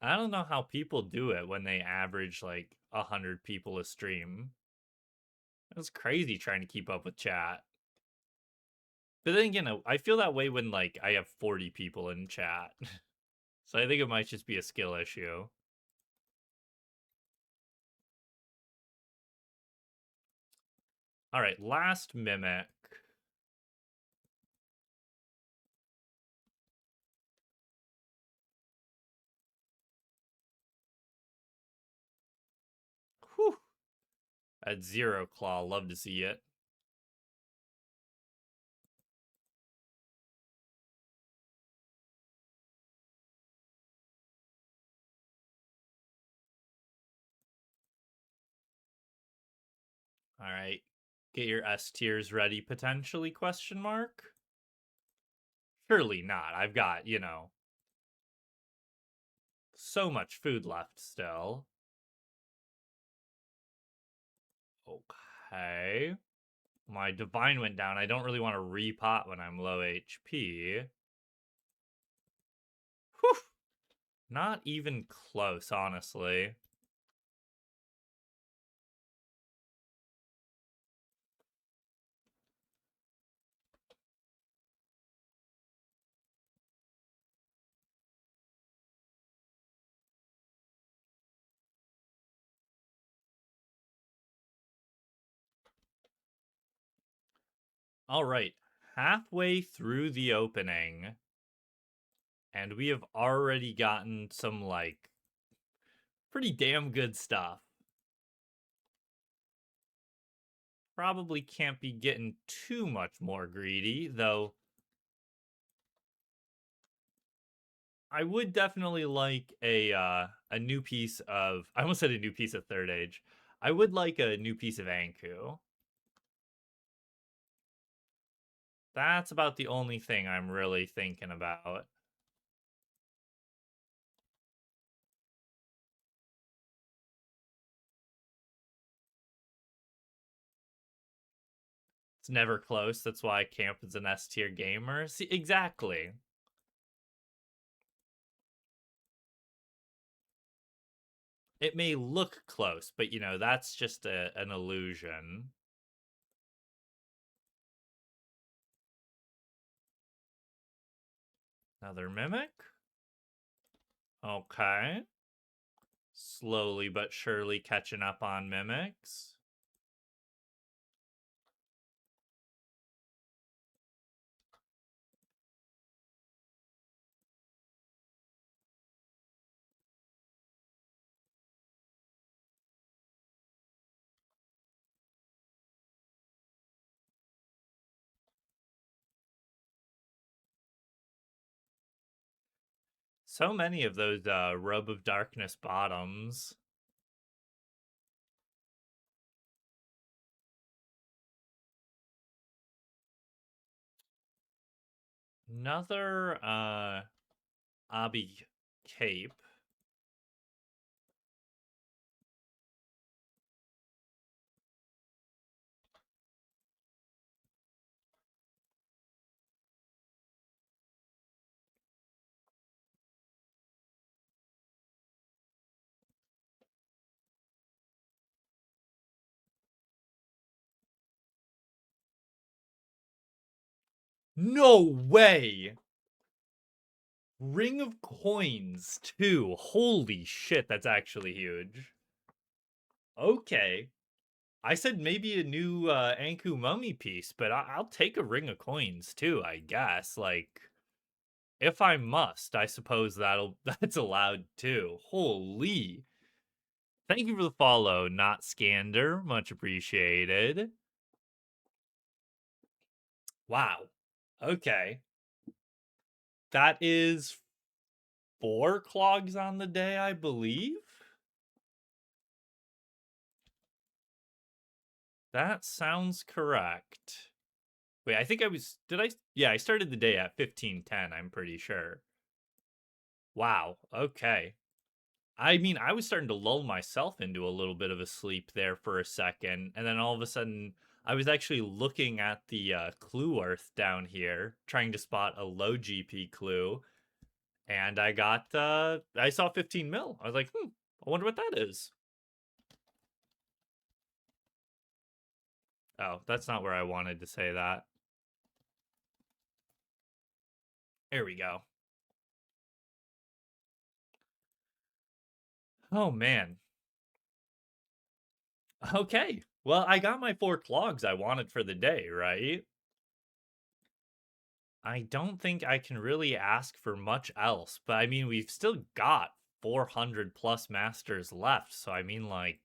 I don't know how people do it when they average like 100 people a stream. It's crazy trying to keep up with chat. But then again, I feel that way when like I have 40 people in chat. So I think it might just be a skill issue. All right, last mimic. Whew. At zero claw, love to see it. All right, get your S tiers ready potentially? Question mark. Surely not. I've got, so much food left still. Okay. My divine went down. I don't really want to repot when I'm low HP. Whew. Not even close, honestly. All right. Halfway through the opening, and we have already gotten some, like, pretty damn good stuff. Probably can't be getting too much more greedy, though. I would definitely like a new piece of, I almost said a new piece of Third Age. I would like a new piece of Anku. That's about the only thing I'm really thinking about. It's never close. That's why Camp is an S tier gamer. See, exactly. It may look close, but that's just an illusion. Another mimic? Okay. Slowly but surely catching up on mimics. So many of those Robe of Darkness bottoms. Another Obby cape. No way! Ring of Coins, too. Holy shit, that's actually huge. Okay. I said maybe a new Anku Mummy piece, but I'll take a Ring of Coins, too, I guess. Like, if I must, I suppose that's allowed, too. Holy. Thank you for the follow, Not Scander. Much appreciated. Wow. Okay. That is 4 clogs on the day, I believe. That sounds correct. Wait, I think I was. Did I? Yeah, I started the day at 15:10, I'm pretty sure. Wow. Okay. I mean, I was starting to lull myself into a little bit of a sleep there for a second. And then all of a sudden, I was actually looking at the clue earth down here, trying to spot a low GP clue. And I saw 15 mil. I was like, I wonder what that is. Oh, that's not where I wanted to say that. There we go. Oh, man. Okay. Well, I got my 4 clogs I wanted for the day, right? I don't think I can really ask for much else, but I mean, we've still got 400 plus masters left, so I mean, like,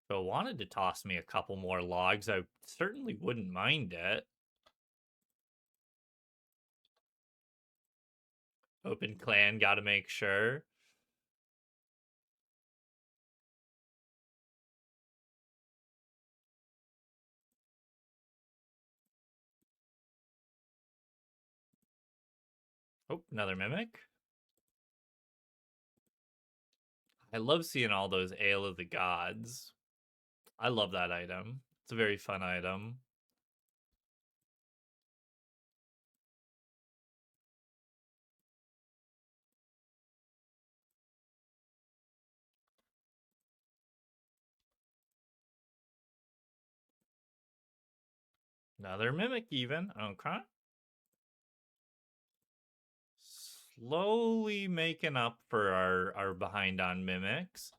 if I wanted to toss me a couple more logs, I certainly wouldn't mind it. Open clan, gotta make sure. Oh, another mimic. I love seeing all those Ale of the Gods. I love that item. It's a very fun item. Another mimic, even. Okay. Slowly making up for our behind on mimics.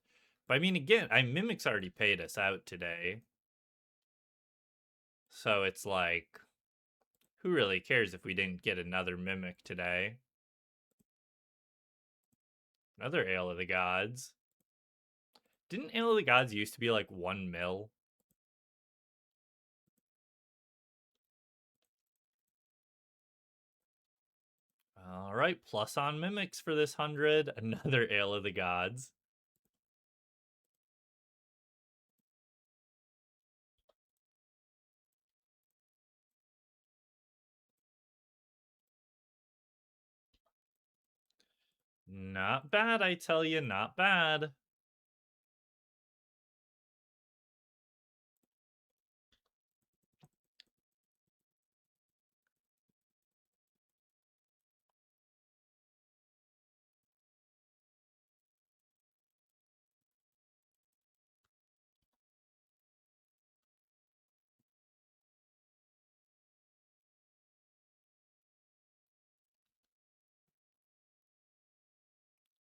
But I mean, again, mimics already paid us out today. So it's like, who really cares if we didn't get another mimic today? Another Ale of the Gods. Didn't Ale of the Gods used to be like 1 mil? All right, plus on mimics for this 100. Another Ale of the Gods. Not bad, I tell you, not bad.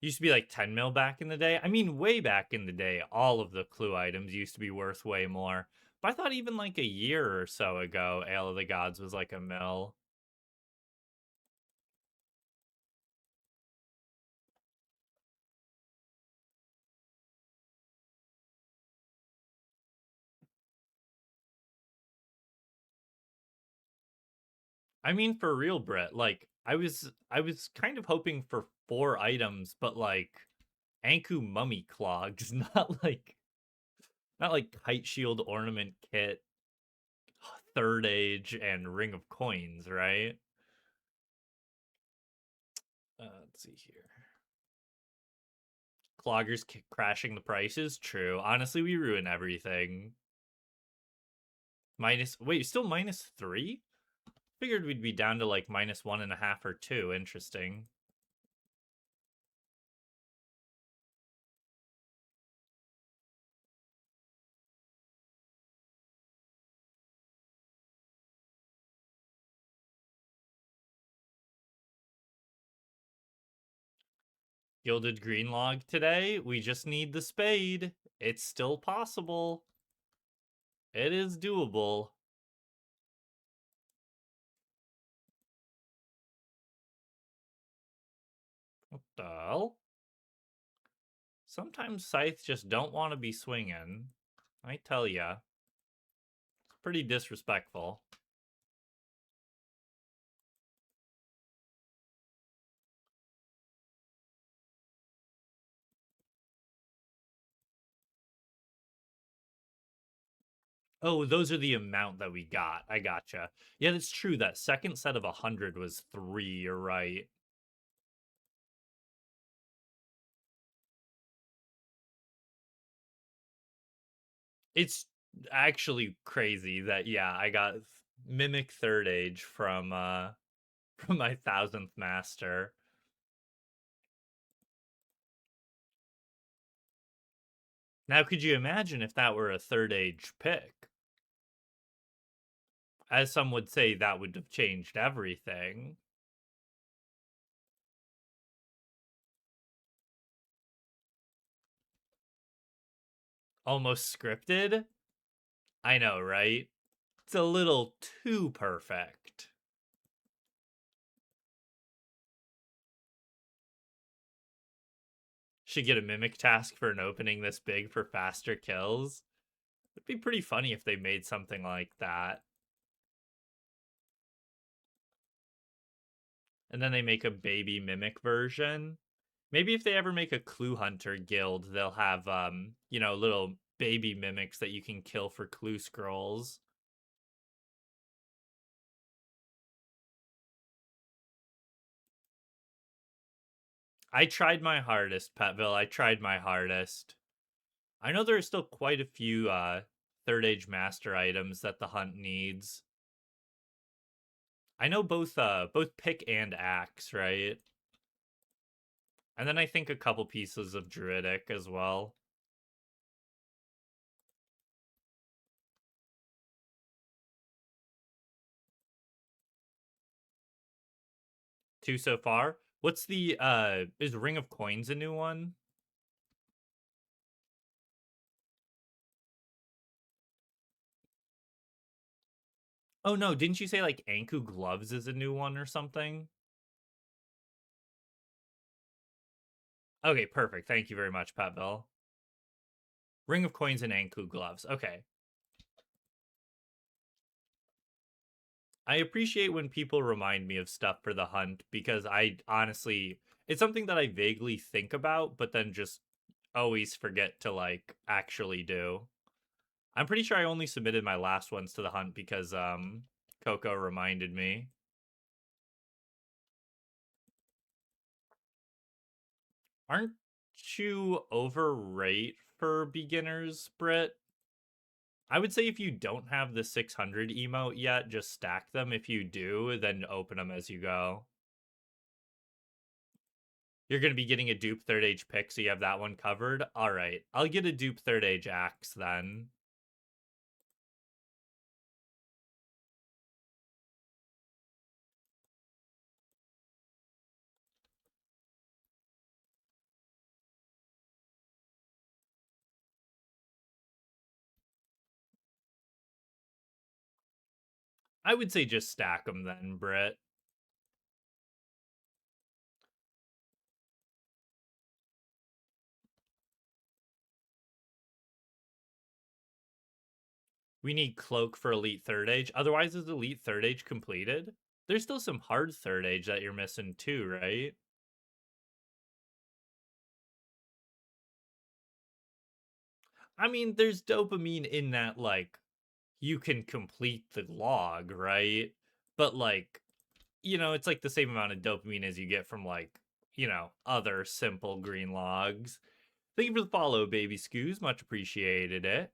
Used to be like 10 mil back in the day. I mean, way back in the day, all of the clue items used to be worth way more. But I thought even like a year or so ago, Ale of the Gods was like a mil. I mean, for real, Brett. Like, I was kind of hoping for 4 items, but like Anku mummy clogs, not like kite shield ornament kit, third age, and ring of coins, right? Let's see here. Cloggers crashing the prices. True. Honestly, we ruin everything. Wait, still -3? Figured we'd be down to like -1.5 or 2. Interesting. Gilded green log today. We just need the spade. It's still possible. It is doable. What the hell? Sometimes scythes just don't want to be swinging. I tell ya. It's pretty disrespectful. Oh, those are the amount that we got. I gotcha. Yeah, that's true. That second set of 100 was 3. You're right. It's actually crazy that yeah, I got Mimic Third Age from from my 1000th master. Now, could you imagine if that were a Third Age pick? As some would say, that would have changed everything. Almost scripted? I know, right? It's a little too perfect. Should get a mimic task for an opening this big for faster kills. It'd be pretty funny if they made something like that. And then they make a baby mimic version. Maybe if they ever make a clue hunter guild, they'll have little baby mimics that you can kill for clue scrolls. I tried my hardest, Petville. I tried my hardest. I know there are still quite a few third age master items that the hunt needs. I know both pick and axe, right? And then I think a couple pieces of druidic as well. 2 so far. What's the is Ring of Coins a new one? Oh no, didn't you say like Anku gloves is a new one or something? Okay, perfect. Thank you very much, Patville. Ring of Coins and Anku gloves. Okay. I appreciate when people remind me of stuff for the hunt because I honestly it's something that I vaguely think about but then just always forget to like actually do. I'm pretty sure I only submitted my last ones to the hunt because Coco reminded me. Aren't you overrate for beginners, Brit? I would say if you don't have the 600 emote yet, just stack them. If you do, then open them as you go. You're going to be getting a dupe third age pick, so you have that one covered. All right, I'll get a dupe third age axe then. I would say just stack them then, Britt. We need cloak for elite third age. Otherwise, is elite third age completed? There's still some hard third age that you're missing too, right? I mean, there's dopamine in that, like, you can complete the log, right? But, like, it's like the same amount of dopamine as you get from, like, other simple green logs. Thank you for the follow, baby Scoos. Much appreciated it.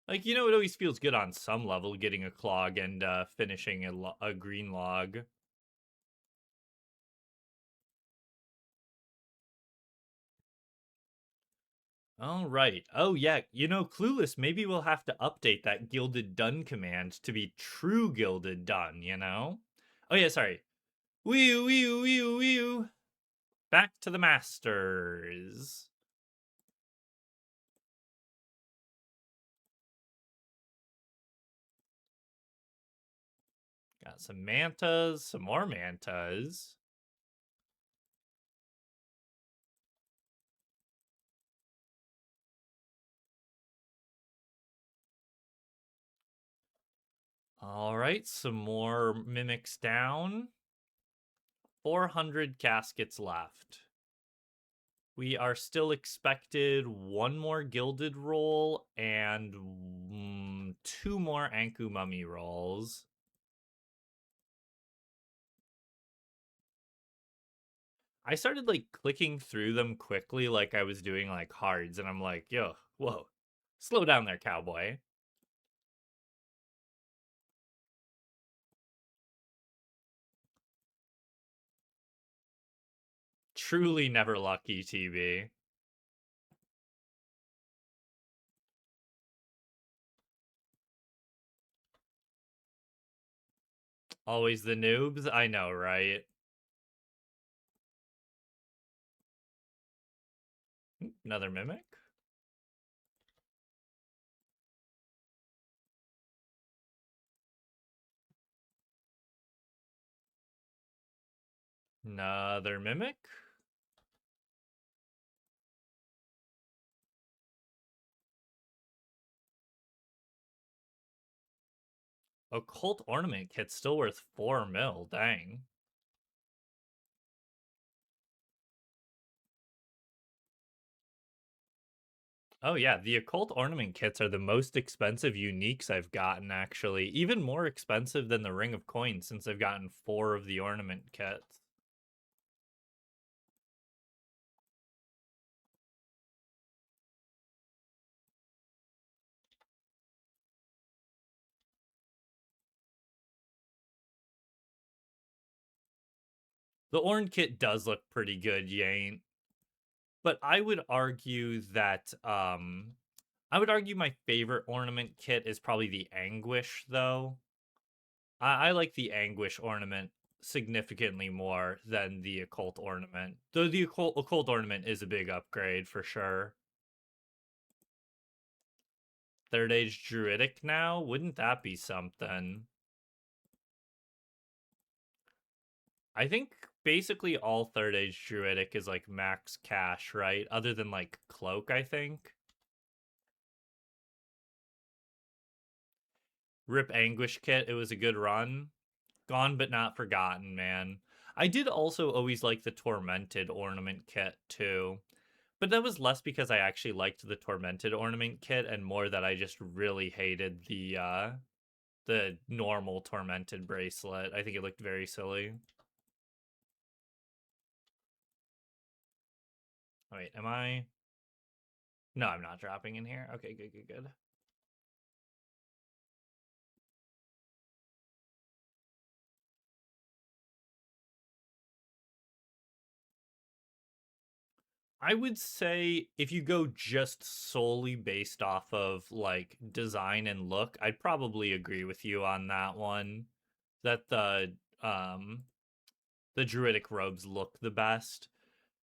Like, it always feels good on some level getting a clog and finishing a green log. All right. Oh, yeah. Clueless, maybe we'll have to update that Gilded Done command to be true Gilded Done? Oh, yeah, sorry. Wee wee wee wee. Back to the Masters. Got some mantas, some more mantas. All right, some more mimics down. 400 caskets left. We are still expected one more Gilded roll and two more Anku Mummy rolls. I started like clicking through them quickly like I was doing like hards, and I'm like, yo, whoa, slow down there, cowboy. Truly never lucky, TB. Always the noobs? I know, right? Another mimic? Another mimic? Occult ornament kit's still worth 4 mil, dang. Oh yeah, the occult ornament kits are the most expensive uniques I've gotten, actually. Even more expensive than the Ring of Coins, since I've gotten 4 of the ornament kits. The Orn kit does look pretty good, Yane. But I would argue that my favorite ornament kit is probably the Anguish, though. I like the Anguish ornament significantly more than the Occult ornament. Though the Occult ornament is a big upgrade for sure. Third Age Druidic now? Wouldn't that be something? I think basically all Third Age Druidic is like max cash, right? Other than like Cloak, I think. Rip Anguish kit, it was a good run. Gone but not forgotten, man. I did also always like the Tormented ornament kit too. But that was less because I actually liked the Tormented ornament kit and more that I just really hated the normal Tormented bracelet. I think it looked very silly. Wait, am I? No, I'm not dropping in here. Okay, good, good, good. I would say if you go just solely based off of like design and look, I'd probably agree with you on that one. That the druidic robes look the best.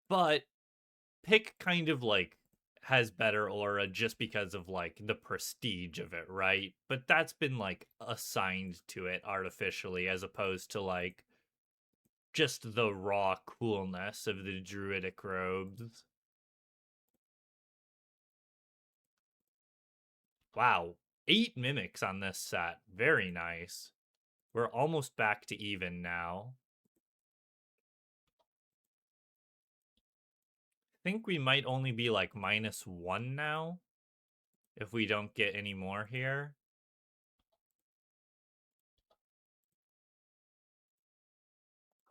But pick kind of like has better aura just because of like the prestige of it, right? But that's been like assigned to it artificially as opposed to like just the raw coolness of the druidic robes. Wow, 8 mimics on this set. Very nice. We're almost back to even now. I think we might only be like -1 now if we don't get any more here.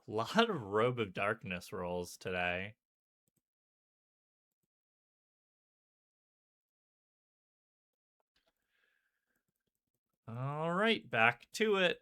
A lot of Robe of Darkness rolls today. All right, back to it.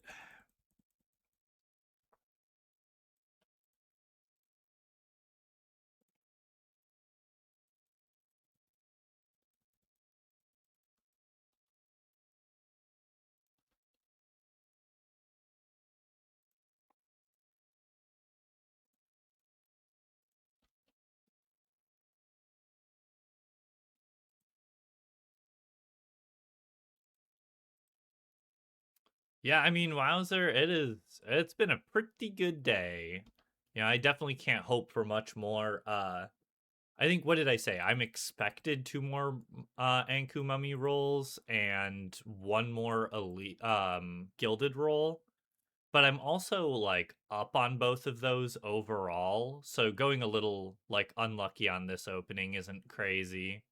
Yeah, I mean, Wowzer, it's been a pretty good day. Yeah, I definitely can't hope for much more. I think, what did I say? I'm expected 2 more Anku Mummy rolls and 1 more elite gilded roll. But I'm also like up on both of those overall. So going a little like unlucky on this opening isn't crazy.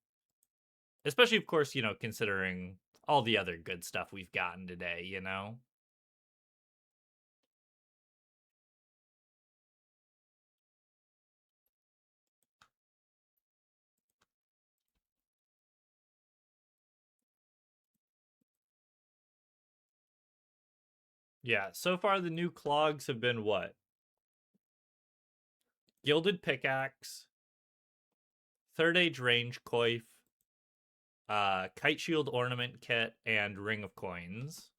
Especially, of course, considering all the other good stuff we've gotten today. Yeah, so far the new clogs have been what? Gilded Pickaxe, Third Age Range Coif, Kite Shield Ornament Kit, and Ring of Coins.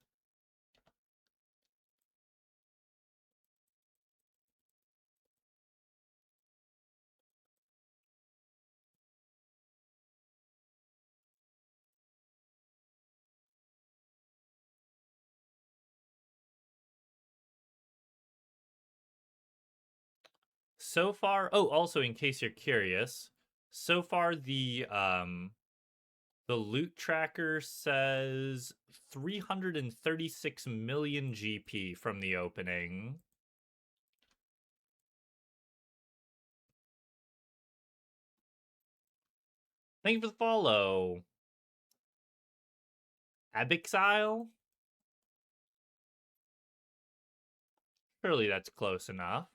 So far, oh, also in case you're curious, so far the loot tracker says 336 million GP from the opening. Thank you for the follow. Abixile? Surely that's close enough.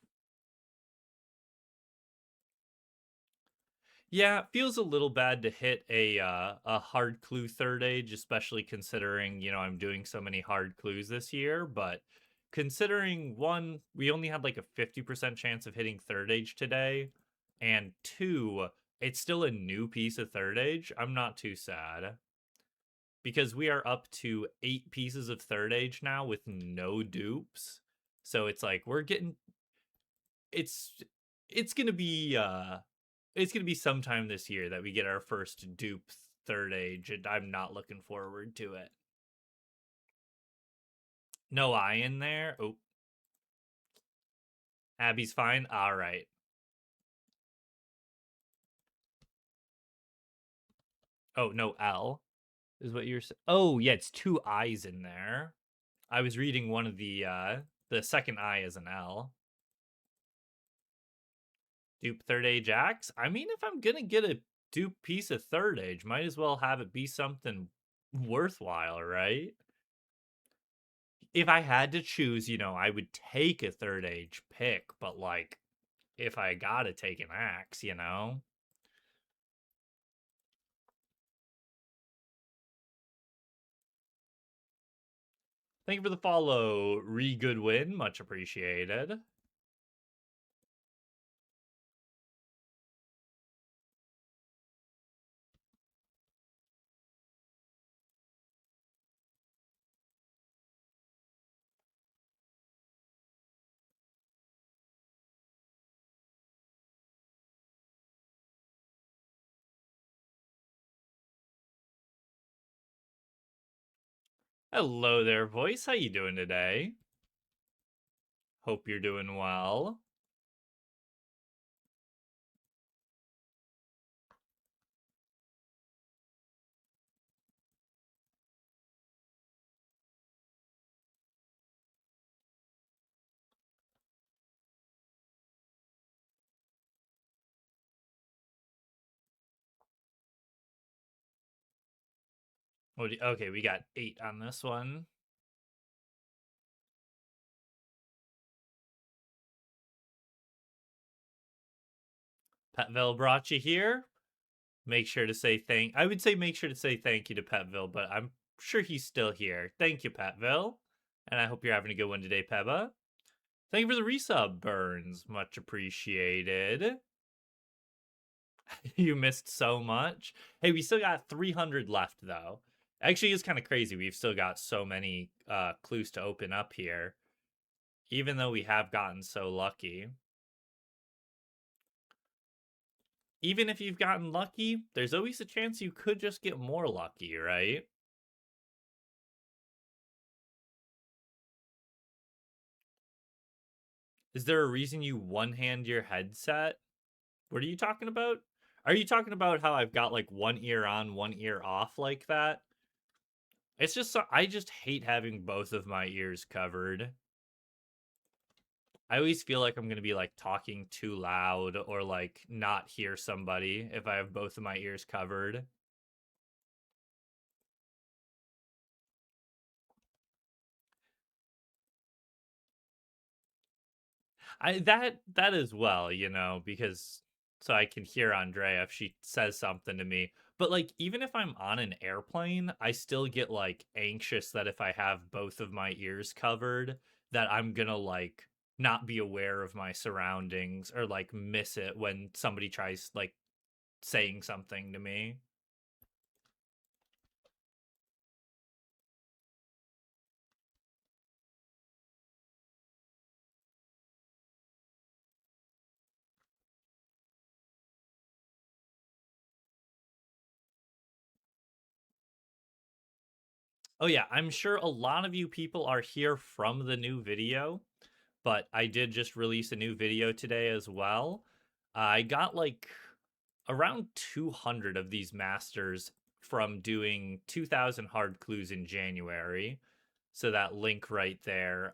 Yeah, it feels a little bad to hit a hard clue third age, especially considering, I'm doing so many hard clues this year, but considering one, we only had like a 50% chance of hitting third age today, and two, it's still a new piece of third age, I'm not too sad. Because we are up to 8 pieces of third age now with no dupes. So it's like we're getting it's it's gonna be sometime this year that we get our first dupe third age, and I'm not looking forward to it. No eye in there. Oh, Abby's fine. All right. Oh, no L is what you're saying. Oh, yeah, it's 2 eyes in there. I was reading one of the second eye is an L. Dupe third age axe? I mean, if I'm gonna get a dupe piece of third age, might as well have it be something worthwhile, right? If I had to choose, I would take a third age pick, but like, if I gotta take an axe. Thank you for the follow, Goodwin. Much appreciated. Hello there, voice. How you doing today? Hope you're doing well. Okay, we got 8 on this one. Petville brought you here. I would say make sure to say thank you to Petville, but I'm sure he's still here. Thank you, Petville. And I hope you're having a good one today, Peba. Thank you for the resub, Burns. Much appreciated. You missed so much. Hey, we still got 300 left, though. Actually, it's kind of crazy. We've still got so many clues to open up here, even though we have gotten so lucky. Even if you've gotten lucky, there's always a chance you could just get more lucky, right? Is there a reason you one-hand your headset? What are you talking about? Are you talking about how I've got like one ear on, one ear off like that? It's just I just hate having both of my ears covered. I always feel like I'm going to be like talking too loud or like not hear somebody if I have both of my ears covered. That as well, because so I can hear Andrea if she says something to me. But like even if I'm on an airplane, I still get like anxious that if I have both of my ears covered, that I'm gonna like not be aware of my surroundings or like miss it when somebody tries like saying something to me. Oh yeah, I'm sure a lot of you people are here from the new video, but I did just release a new video today as well. I got like around 200 of these masters from doing 2000 hard clues in January. So that link right there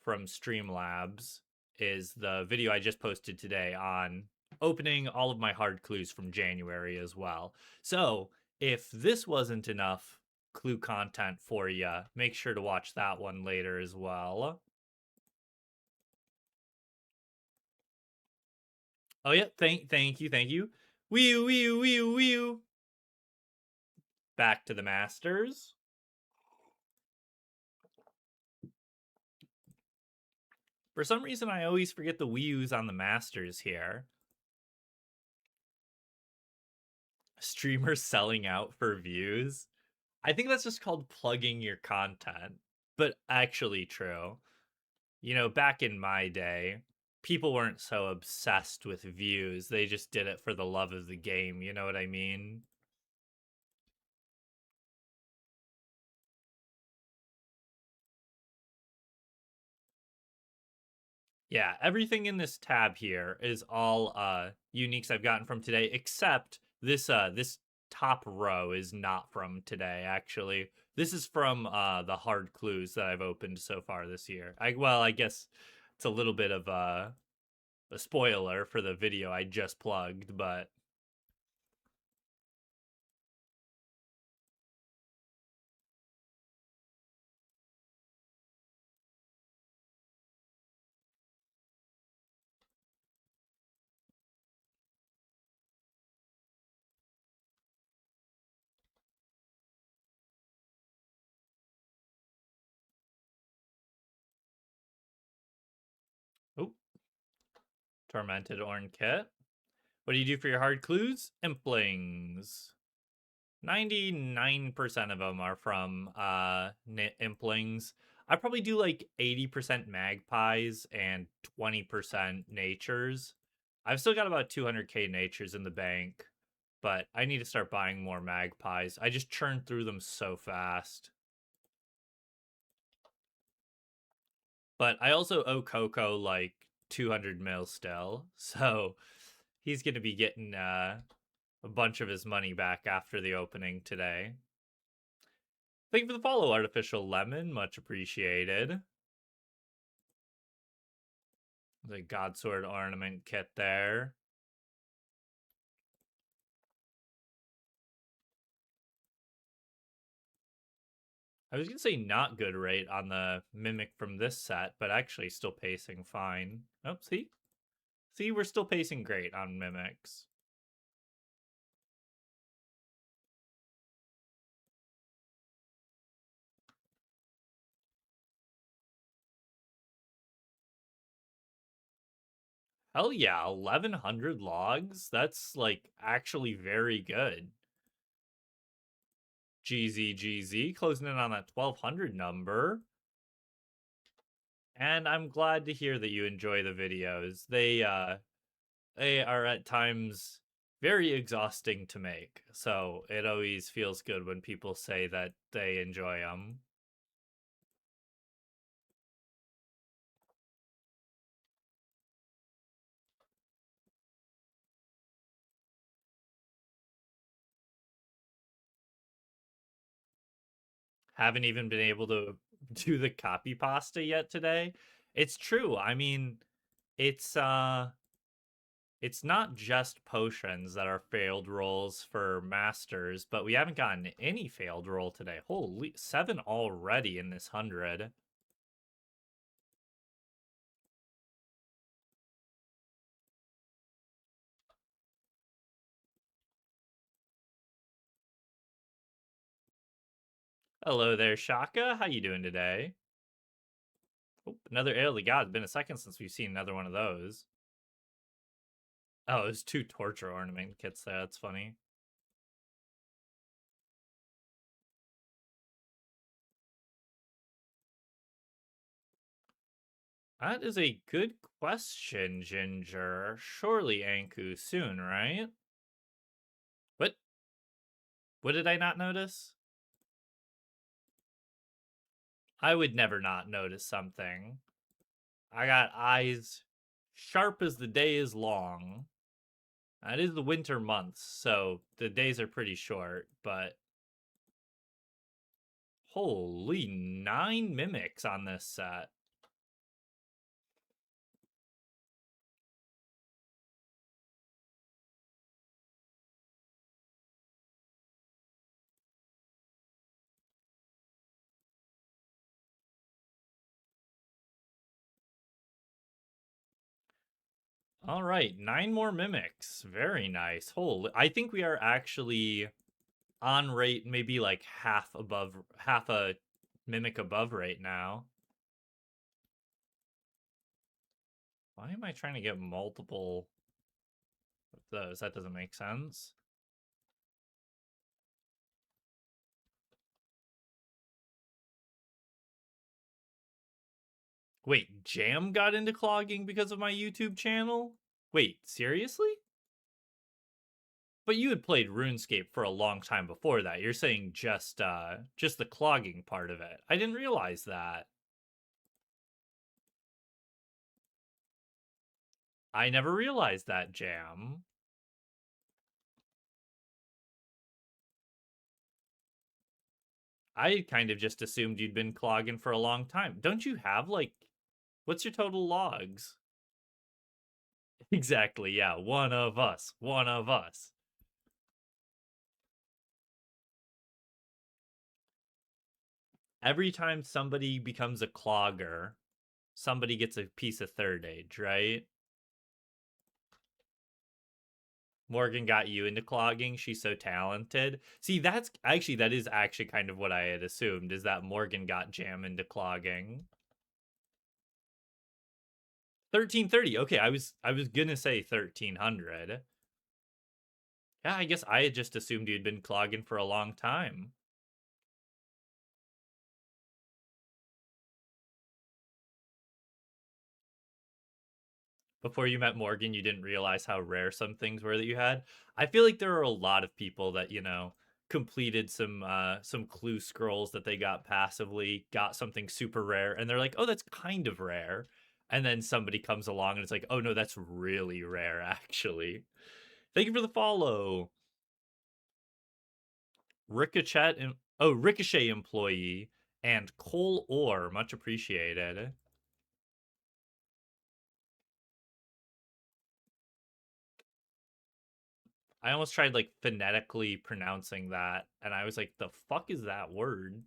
from Streamlabs is the video I just posted today on opening all of my hard clues from January as well. So if this wasn't enough clue content for you, make sure to watch that one later as well. Oh yeah, thank you. Wee Back to the Masters. For some reason, I always forget the Wii U's on the Masters here. Streamers selling out for views. I think that's just called plugging your content, but actually true. Back in my day, people weren't so obsessed with views. They just did it for the love of the game. You know what I mean? Yeah, everything in this tab here is all uniques I've gotten from today, except this top row is not from today, actually. This is from the hard clues that I've opened so far this year. I guess it's a little bit of a spoiler for the video I just plugged, but oh, Tormented Orn Kit. What do you do for your hard clues? Implings. 99% of them are from implings. I probably do like 80% magpies and 20% natures. I've still got about 200k natures in the bank, but I need to start buying more magpies. I just churn through them so fast. But I also owe Coco like 200 mil still. So he's going to be getting a bunch of his money back after the opening today. Thank you for the follow, Artificial Lemon. Much appreciated. The Godsword ornament kit there. I was going to say not good rate on the Mimic from this set, but actually still pacing fine. Oh, see? See, we're still pacing great on Mimics. Hell yeah, 1100 logs? That's like actually very good. GZGZ closing in on that 1200 number. And I'm glad to hear that you enjoy the videos. They are at times very exhausting to make. So it always feels good when people say that they enjoy them. Haven't even been able to do the copy pasta yet today. It's true. I mean, it's it's not just potions that are failed rolls for masters, but we haven't gotten any failed roll today. Holy, 7 already in this 100. Hello there, Shaka. How you doing today? Oh, another Ale of God. It's been a second since we've seen another one of those. Oh, there's 2 torture ornament kits there. That's funny. That is a good question, Ginger. Surely Anku soon, right? What? What did I not notice? I would never not notice something. I got eyes sharp as the day is long. It is the winter months, so the days are pretty short, but holy 9 mimics on this set. All right, 9 more mimics. Very nice. Holy, I think we are actually on rate, maybe like half a mimic above right now. Why am I trying to get multiple of those? That doesn't make sense. Wait, Jam got into clogging because of my YouTube channel? Wait, seriously? But you had played RuneScape for a long time before that. You're saying just the clogging part of it. I didn't realize that. I never realized that, Jam. I kind of just assumed you'd been clogging for a long time. Don't you have like what's your total logs? Exactly, yeah. One of us. One of us. Every time somebody becomes a clogger, somebody gets a piece of third age, right? Morgan got you into clogging. She's so talented. See, that is actually kind of what I had assumed is that Morgan got Jam into clogging. 1330. Okay, I was gonna say 1300. Yeah, I guess I had just assumed you'd been clogging for a long time. Before you met Morgan, you didn't realize how rare some things were that you had. I feel like there are a lot of people that, completed some clue scrolls that they got passively, got something super rare, and they're like, "Oh, that's kind of rare." And then somebody comes along and it's like, "Oh no, that's really rare actually." Thank you for the follow. Ricochet employee and Cole Orr, much appreciated. I almost tried like phonetically pronouncing that, and I was like, "The fuck is that word?"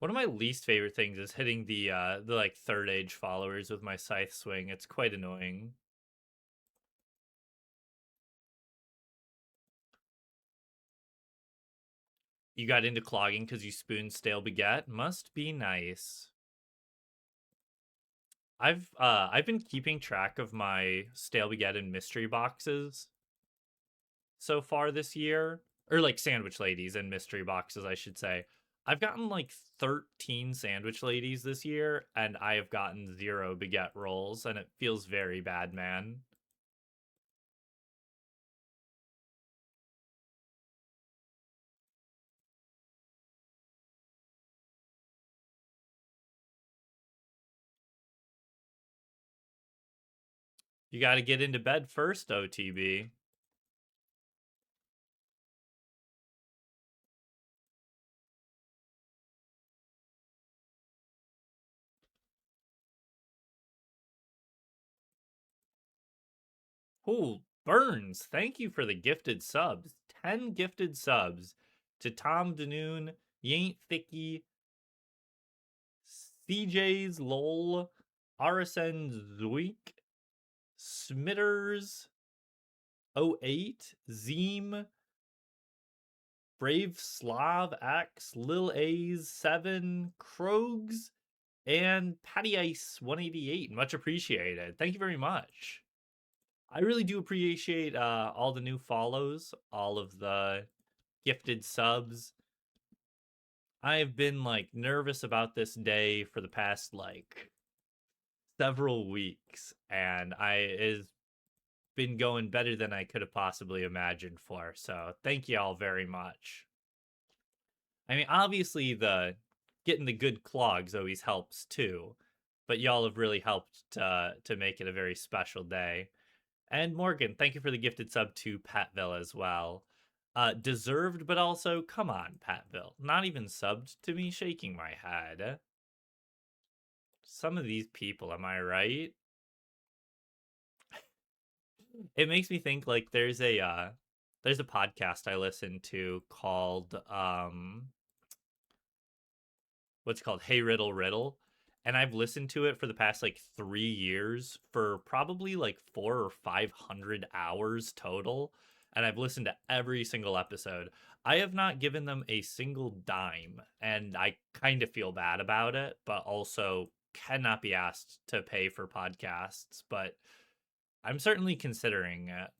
One of my least favorite things is hitting the like third age followers with my scythe swing. It's quite annoying. You got into clogging because you spooned stale baguette? Must be nice. I've been keeping track of my stale baguette and mystery boxes so far this year. Or like sandwich ladies and mystery boxes, I should say. I've gotten like 13 sandwich ladies this year, and I have gotten 0 baguette rolls, and it feels very bad, man. You got to get into bed first, OTB. Ooh, Burns, thank you for the gifted subs. 10 gifted subs to Tom Danoon, Yaint Thicky, CJ's Lol, RSN Zuik, Smitters 08, Zeem, Brave Slav X, Lil A's 7, Krogs, and Patty Ice 188. Much appreciated. Thank you very much. I really do appreciate all the new follows, all of the gifted subs. I've been like nervous about this day for the past like several weeks, and I is been going better than I could have possibly imagined for. So thank you all very much. I mean, obviously the getting the good clogs always helps too, but y'all have really helped to make it a very special day. And Morgan, thank you for the gifted sub to Patville as well. Deserved, but also, come on, Patville. Not even subbed to me, shaking my head. Some of these people, am I right? It makes me think like there's a podcast I listen to called what's it called Hey Riddle Riddle, and I've listened to it for the past like 3 years for probably like 400 or 500 hours total, and I've listened to every single episode. I have not given them a single dime, and I kind of feel bad about it, but also cannot be asked to pay for podcasts, but I'm certainly considering it.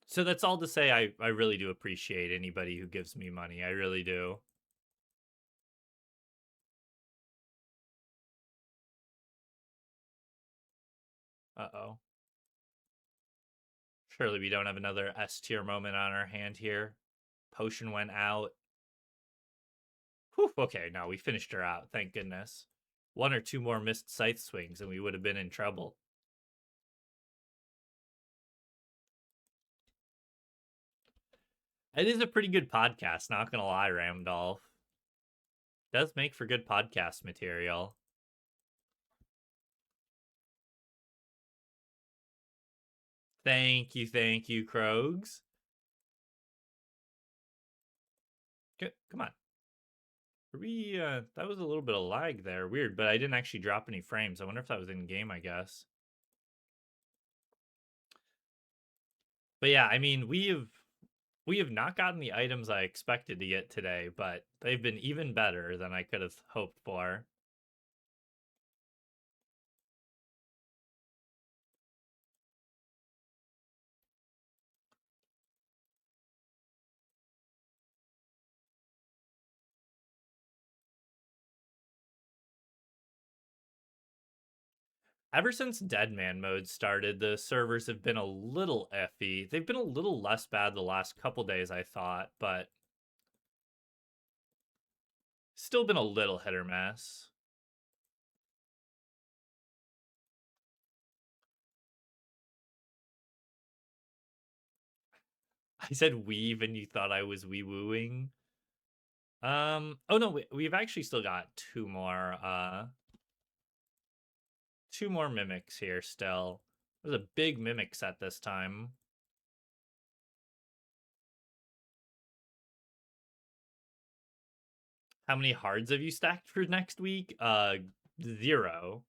So that's all to say I really do appreciate anybody who gives me money. I really do. Uh-oh. Surely we don't have another S tier moment on our hand here. Potion went out. Whew, okay, no, we finished her out, thank goodness. One or two more missed scythe swings and we would have been in trouble. It is a pretty good podcast, not gonna lie, Ramdolph. Does make for good podcast material. Thank you, Krogs. Come on. That was a little bit of lag there. Weird, but I didn't actually drop any frames. I wonder if that was in game, I guess. But yeah, I mean, We have not gotten the items I expected to get today, but they've been even better than I could have hoped for. Ever since Deadman mode started, the servers have been a little iffy. They've been a little less bad the last couple days, I thought, but still been a little hit or miss. I said weave and you thought I was wee wooing. Oh no, we've actually still got two more mimics here still. There's a big mimic set this time. How many hards have you stacked for next week? 0.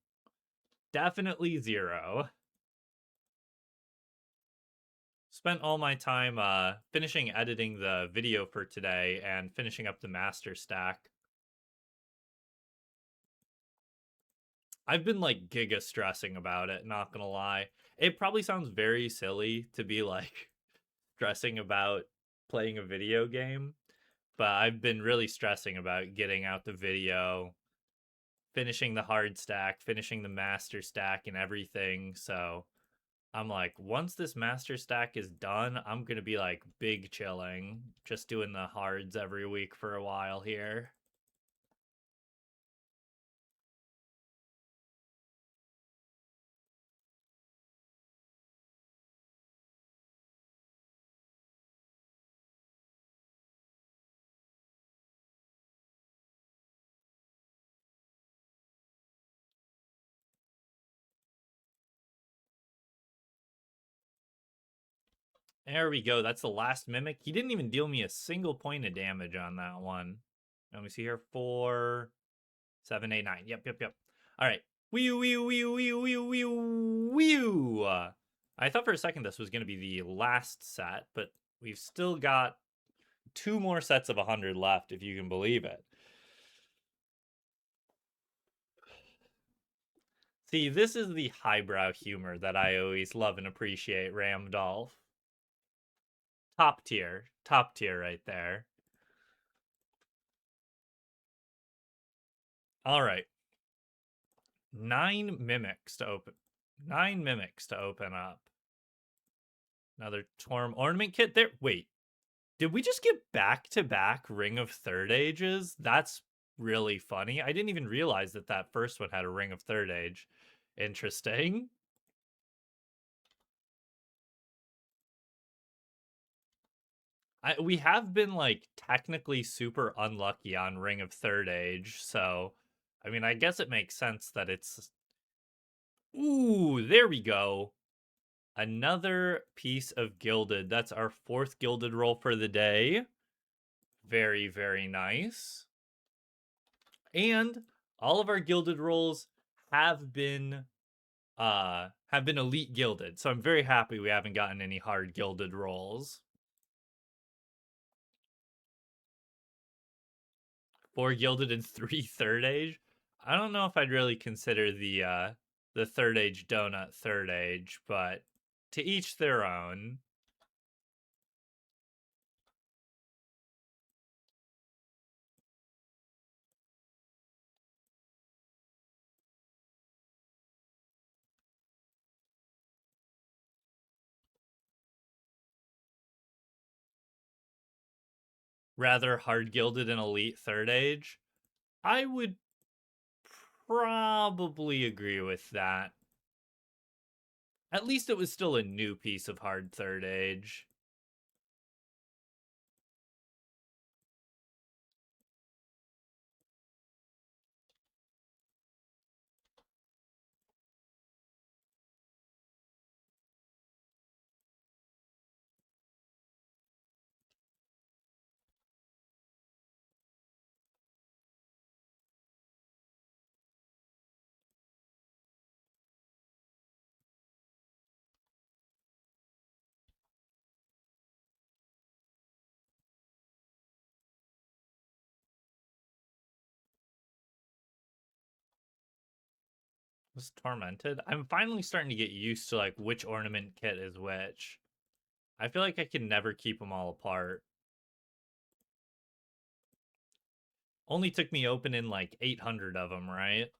Definitely 0. Spent all my time finishing editing the video for today and finishing up the master stack. I've been like giga stressing about it, not gonna lie. It probably sounds very silly to be like stressing about playing a video game, but I've been really stressing about getting out the video, finishing the hard stack, finishing the master stack and everything. So I'm like, once this master stack is done, I'm gonna be like big chilling, just doing the hards every week for a while here. There we go. That's the last mimic. He didn't even deal me a single point of damage on that one. Let me see here. 4, 7, 8, 9. Yep, yep, yep. All right. Wee wee wee wee wee wee wee. I thought for a second this was going to be the last set, but we've still got 2 more sets of 100 left, if you can believe it. See, this is the highbrow humor that I always love and appreciate, Ramdolph. Top tier right there. All right. 9 mimics to open. 9 mimics to open up. Another Torm ornament kit there. Wait, did we just get back-to-back Ring of Third Ages? That's really funny. I didn't even realize that that first one had a Ring of Third Age. Interesting. We have been like technically super unlucky on Ring of Third Age, so I mean, I guess it makes sense that it's. Ooh, there we go. Another piece of gilded. That's our 4th gilded roll for the day. Very, very nice. And all of our gilded rolls have been elite gilded. So I'm very happy we haven't gotten any hard gilded rolls. 4 gilded and 3 third age. I don't know if I'd really consider the third age donut third age, but to each their own. Rather hard gilded and elite third age. I would probably agree with that. At least it was still a new piece of hard third age. Was tormented. I'm finally starting to get used to like which ornament kit is which. I feel like I can never keep them all apart. Only took me opening like 800 of them, right?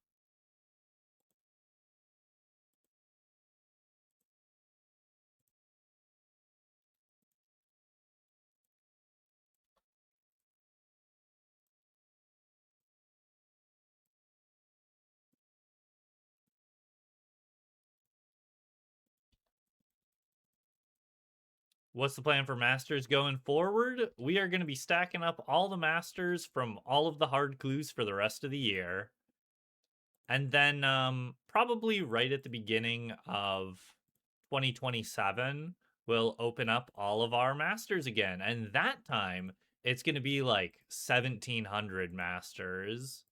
What's the plan for Masters going forward? We are going to be stacking up all the Masters from all of the hard clues for the rest of the year. And then probably right at the beginning of 2027, we'll open up all of our Masters again. And that time, it's going to be like 1,700 Masters.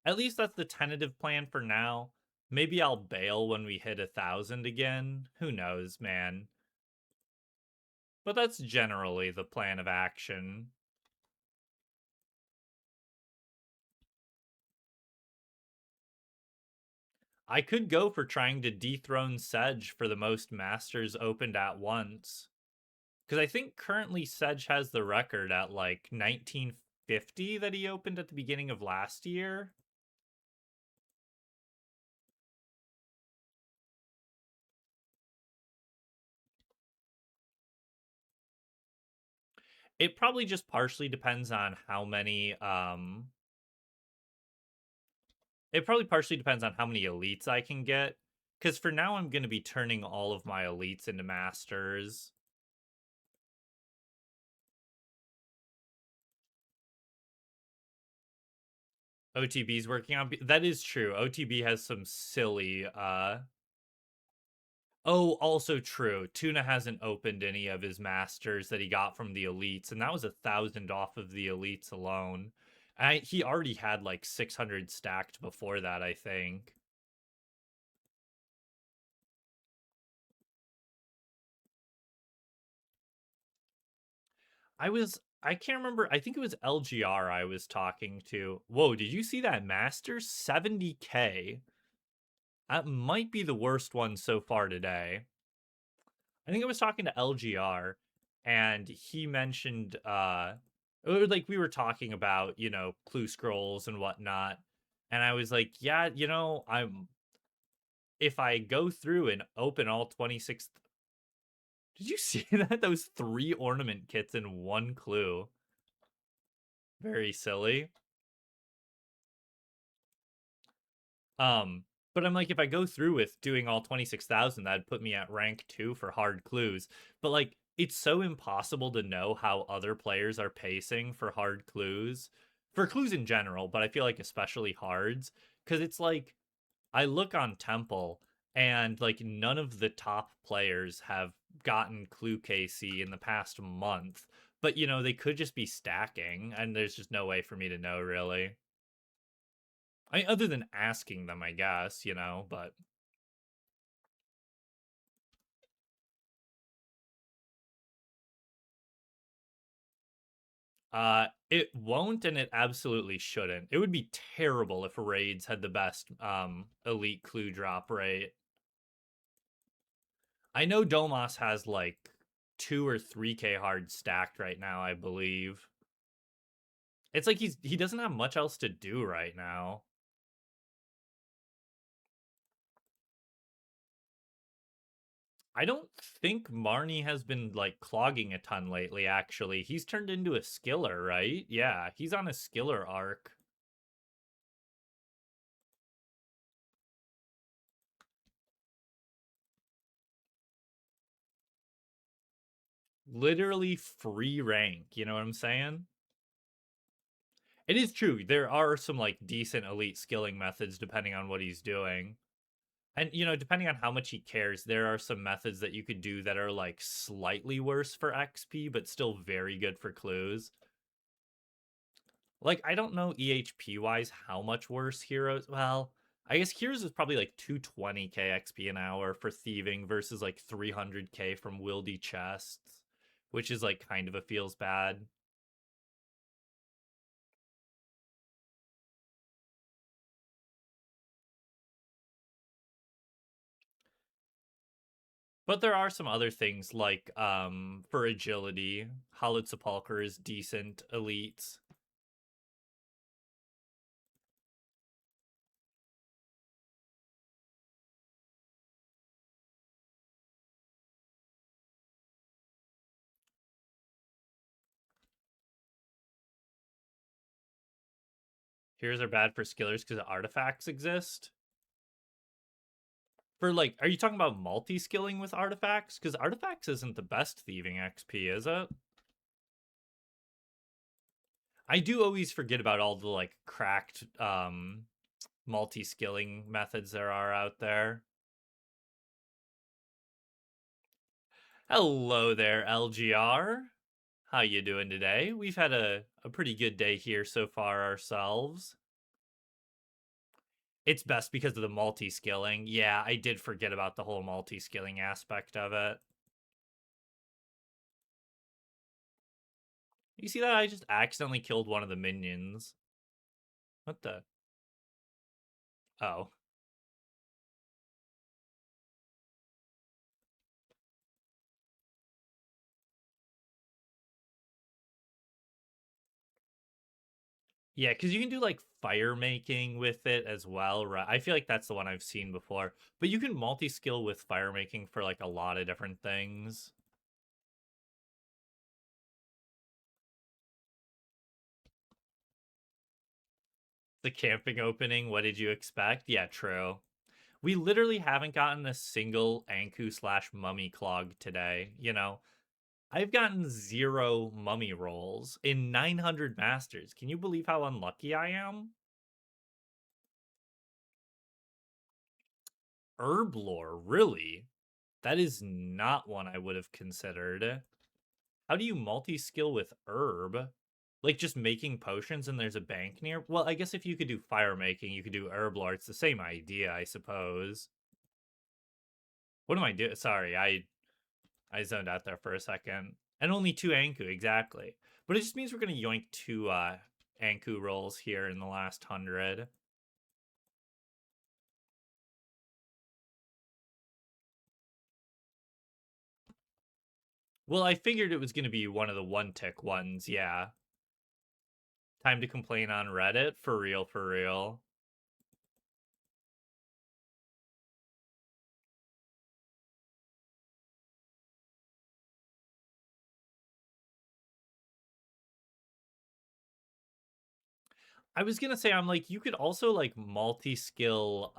At least that's the tentative plan for now. Maybe I'll bail when we hit 1,000 again. Who knows, man. But that's generally the plan of action. I could go for trying to dethrone Sedge for the most Masters opened at once. Because I think currently Sedge has the record at like 1950 that he opened at the beginning of last year. It probably just partially depends on how many it probably partially depends on how many elites I can get. Because for now, I'm going to be turning all of my elites into masters. OTB's working on. That is true. OTB has some silly. Oh, also true. Tuna hasn't opened any of his masters that he got from the elites, and that was 1,000 off of the elites alone. He already had like 600 stacked before that, I think. I can't remember. I think it was LGR I was talking to. Whoa, did you see that master? 70K. That might be the worst one so far today. I think I was talking to LGR and he mentioned or like we were talking about, clue scrolls and whatnot. And I was like, yeah, I'm if I go through and open all 26. Did you see that? Those three ornament kits in one clue. Very silly. Um, but I'm like, if I go through with doing all 26,000, that'd put me at rank 2 for hard clues. But like, it's so impossible to know how other players are pacing for hard clues, for clues in general, but I feel like especially hards, because it's like, I look on Temple and like none of the top players have gotten clue KC in the past month. But they could just be stacking, and there's just no way for me to know really. I mean, other than asking them, I guess, but it won't and it absolutely shouldn't. It would be terrible if raids had the best elite clue drop rate. I know Domas has like 2 or 3k hard stacked right now, I believe. It's like he doesn't have much else to do right now. I don't think Marnie has been like clogging a ton lately, actually. He's turned into a skiller, right? Yeah, he's on a skiller arc. Literally free rank, you know what I'm saying? It is true. There are some like decent elite skilling methods depending on what he's doing. And depending on how much he cares, there are some methods that you could do that are like slightly worse for XP but still very good for clues. Like I don't know EHP wise how much worse Heroes. Well, I guess Heroes is probably like 220k XP an hour for thieving versus like 300k from wieldy chests, which is like kind of a feels bad. But there are some other things like for agility, Khalid Sepulchre is decent elite. Heroes are bad for skillers because artifacts exist. For like, are you talking about multi-skilling with artifacts? Because artifacts isn't the best thieving XP, is it? I do always forget about all the like cracked multi-skilling methods there are out there. Hello there, LGR. How you doing today? We've had a pretty good day here so far ourselves. It's best because of the multi-skilling. Yeah, I did forget about the whole multi-skilling aspect of it. You see that? I just accidentally killed one of the minions. What the? Oh. Yeah, because you can do like fire making with it as well, right? I feel like that's the one I've seen before. But you can multi-skill with fire making for like a lot of different things. The camping opening, what did you expect? Yeah, true. We literally haven't gotten a single Anku slash mummy clog today. I've gotten 0 mummy rolls in 900 masters. Can you believe how unlucky I am? Herblore, really? That is not one I would have considered. How do you multi-skill with herb? Like just making potions and there's a bank near? Well, I guess if you could do fire making, you could do herblore. It's the same idea, I suppose. What am I doing? Sorry, I zoned out there for a second. And only 2 Anku, exactly. But it just means we're gonna yoink 2 Anku rolls here in the last 100. Well, I figured it was gonna be one of the 1-tick ones, yeah. Time to complain on Reddit? For real, for real. I was gonna say, I'm like, you could also like multi-skill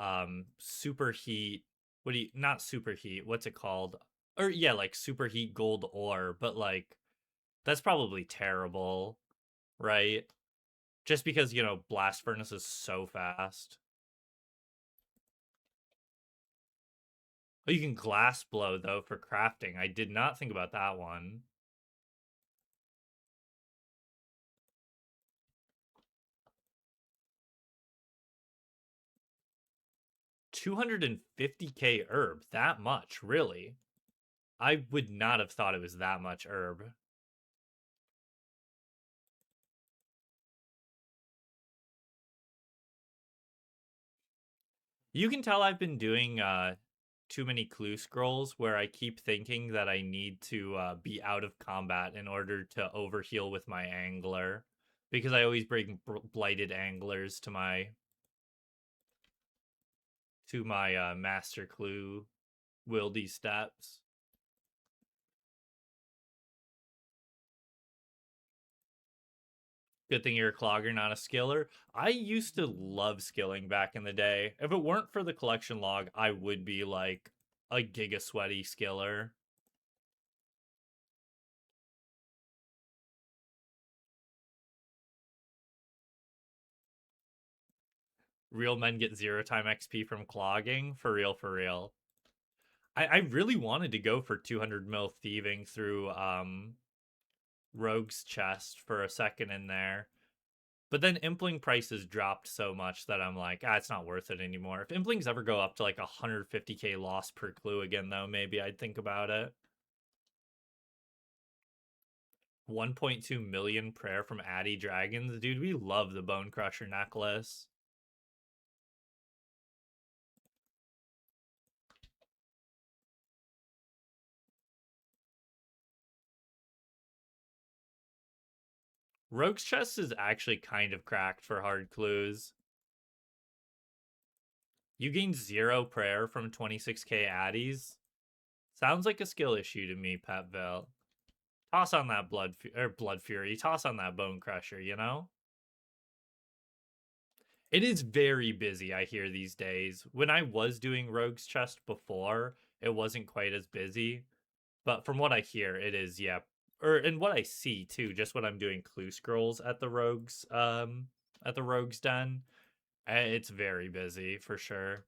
superheat. What do you not superheat, what's it called? Or yeah, like superheat gold ore, but like that's probably terrible, right? Just because, blast furnace is so fast. Oh, you can glass blow though for crafting. I did not think about that one. 250k herb, that much, really? I would not have thought it was that much herb. You can tell I've been doing too many clue scrolls where I keep thinking that I need to be out of combat in order to overheal with my angler, because I always bring blighted anglers to my master clue wildy steps. Good thing you're a clogger, not a skiller. I used to love skilling back in the day. If it weren't for the collection log, I would be like a giga sweaty skiller. Real men get 0 time XP from clogging. For real, for real. I really wanted to go for 200 mil thieving through Rogue's chest for a second in there. But then Impling prices dropped so much that I'm like, it's not worth it anymore. If Implings ever go up to like 150k loss per clue again, though, maybe I'd think about it. 1.2 million prayer from Addy Dragons. Dude, we love the Bone Crusher necklace. Rogue's Chest is actually kind of cracked for hard clues. You gain 0 prayer from 26k addies. Sounds like a skill issue to me, Petville. Toss on that blood fury. Toss on that bone crusher, you know? It is very busy, I hear, these days. When I was doing Rogue's Chest before, it wasn't quite as busy. But from what I hear, it is, yeah. And what I see too, just when I'm doing clue scrolls at the Rogue's Den, it's very busy for sure.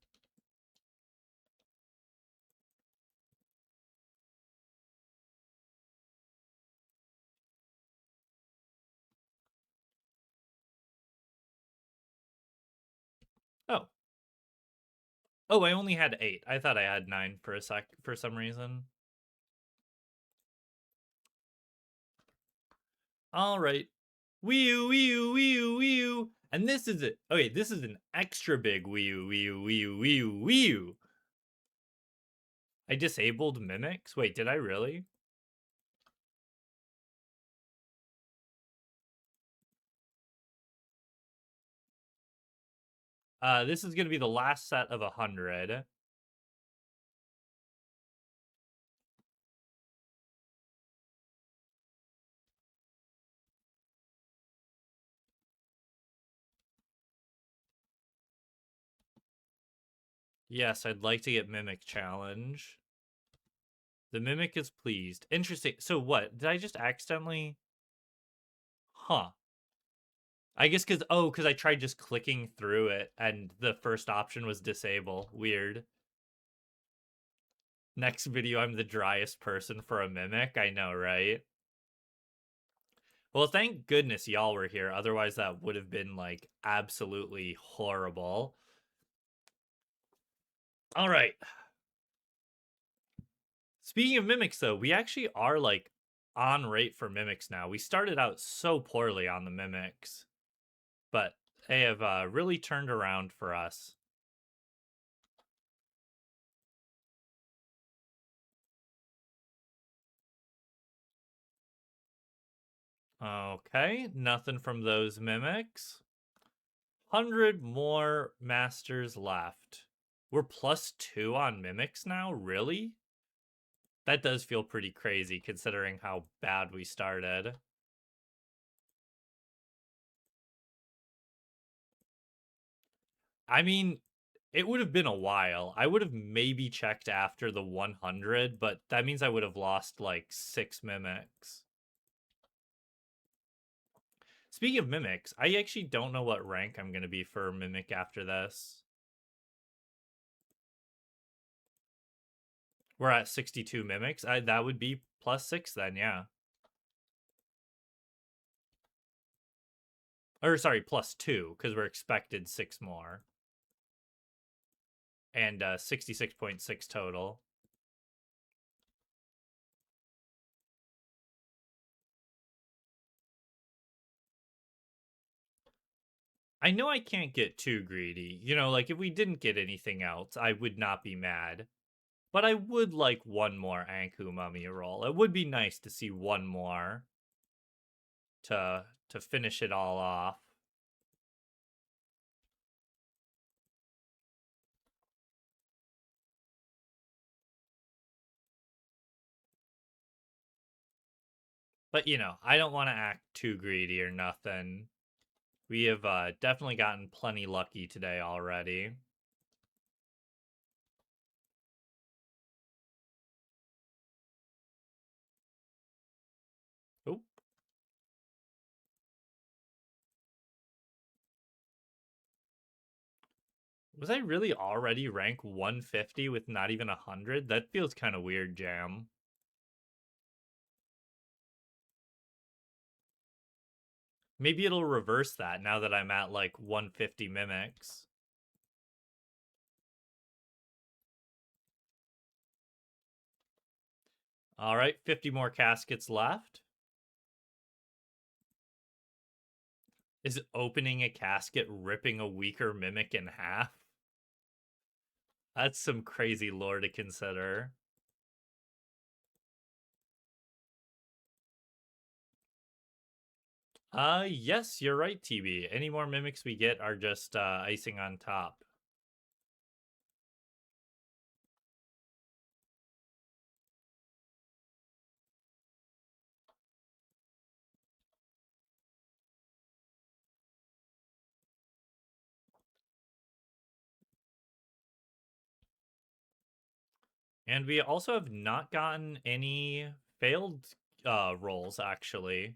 Oh. Oh, I only had 8. I thought I had 9 for some reason. All right. Wee-oo, wee-oo, wee-oo, wee-oo. And this is it. Okay, this is an extra big wee-oo, wee-oo, wee-oo, wee-oo, wee-oo. I disabled mimics? Wait, did I really? This is going to be the last set of 100. Yes, I'd like to get Mimic Challenge. The Mimic is pleased. Interesting. So what? Did I just accidentally... Huh. I guess because I tried just clicking through it and the first option was disable. Weird. Next video, I'm the driest person for a Mimic. I know, right? Well, thank goodness y'all were here. Otherwise, that would have been, like, absolutely horrible. All right. Speaking of Mimics, though, we actually are, like, on rate for Mimics now. We started out so poorly on the Mimics, but they have really turned around for us. Okay, nothing from those Mimics. 100 more Masters left. We're +2 on Mimics now? Really? That does feel pretty crazy considering how bad we started. I mean, it would have been a while. I would have maybe checked after the 100, but that means I would have lost like 6 Mimics. Speaking of Mimics, I actually don't know what rank I'm going to be for Mimic after this. We're at 62 Mimics. That would be +6 then, yeah. Or sorry, +2, because we're expected 6 more. And 66.6 total. I know I can't get too greedy. You know, like if we didn't get anything else, I would not be mad. But I would like one more Anku Mummy roll. It would be nice to see one more to finish it all off. But you know, I don't want to act too greedy or nothing. We have definitely gotten plenty lucky today already. Oop. Was I really already rank 150 with not even 100? That feels kind of weird, Jam. Maybe it'll reverse that now that I'm at like 150 mimics. All right, 50 more caskets left. Is opening a casket ripping a weaker mimic in half? That's some crazy lore to consider. Yes, you're right, TB. Any more mimics we get are just icing on top. And we also have not gotten any failed rolls, actually.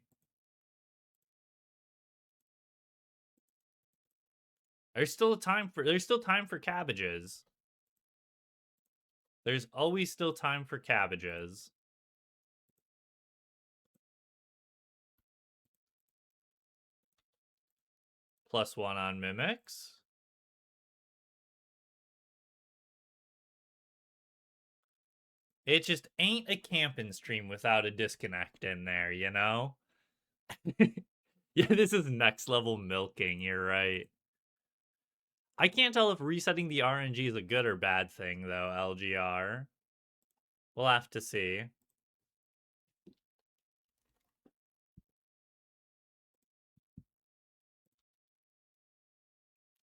There's still time for cabbages. There's always still time for cabbages. +1 on mimics. It just ain't a camping stream without a disconnect in there, you know? Yeah, this is next level milking, you're right. I can't tell if resetting the RNG is a good or bad thing, though, LGR. We'll have to see.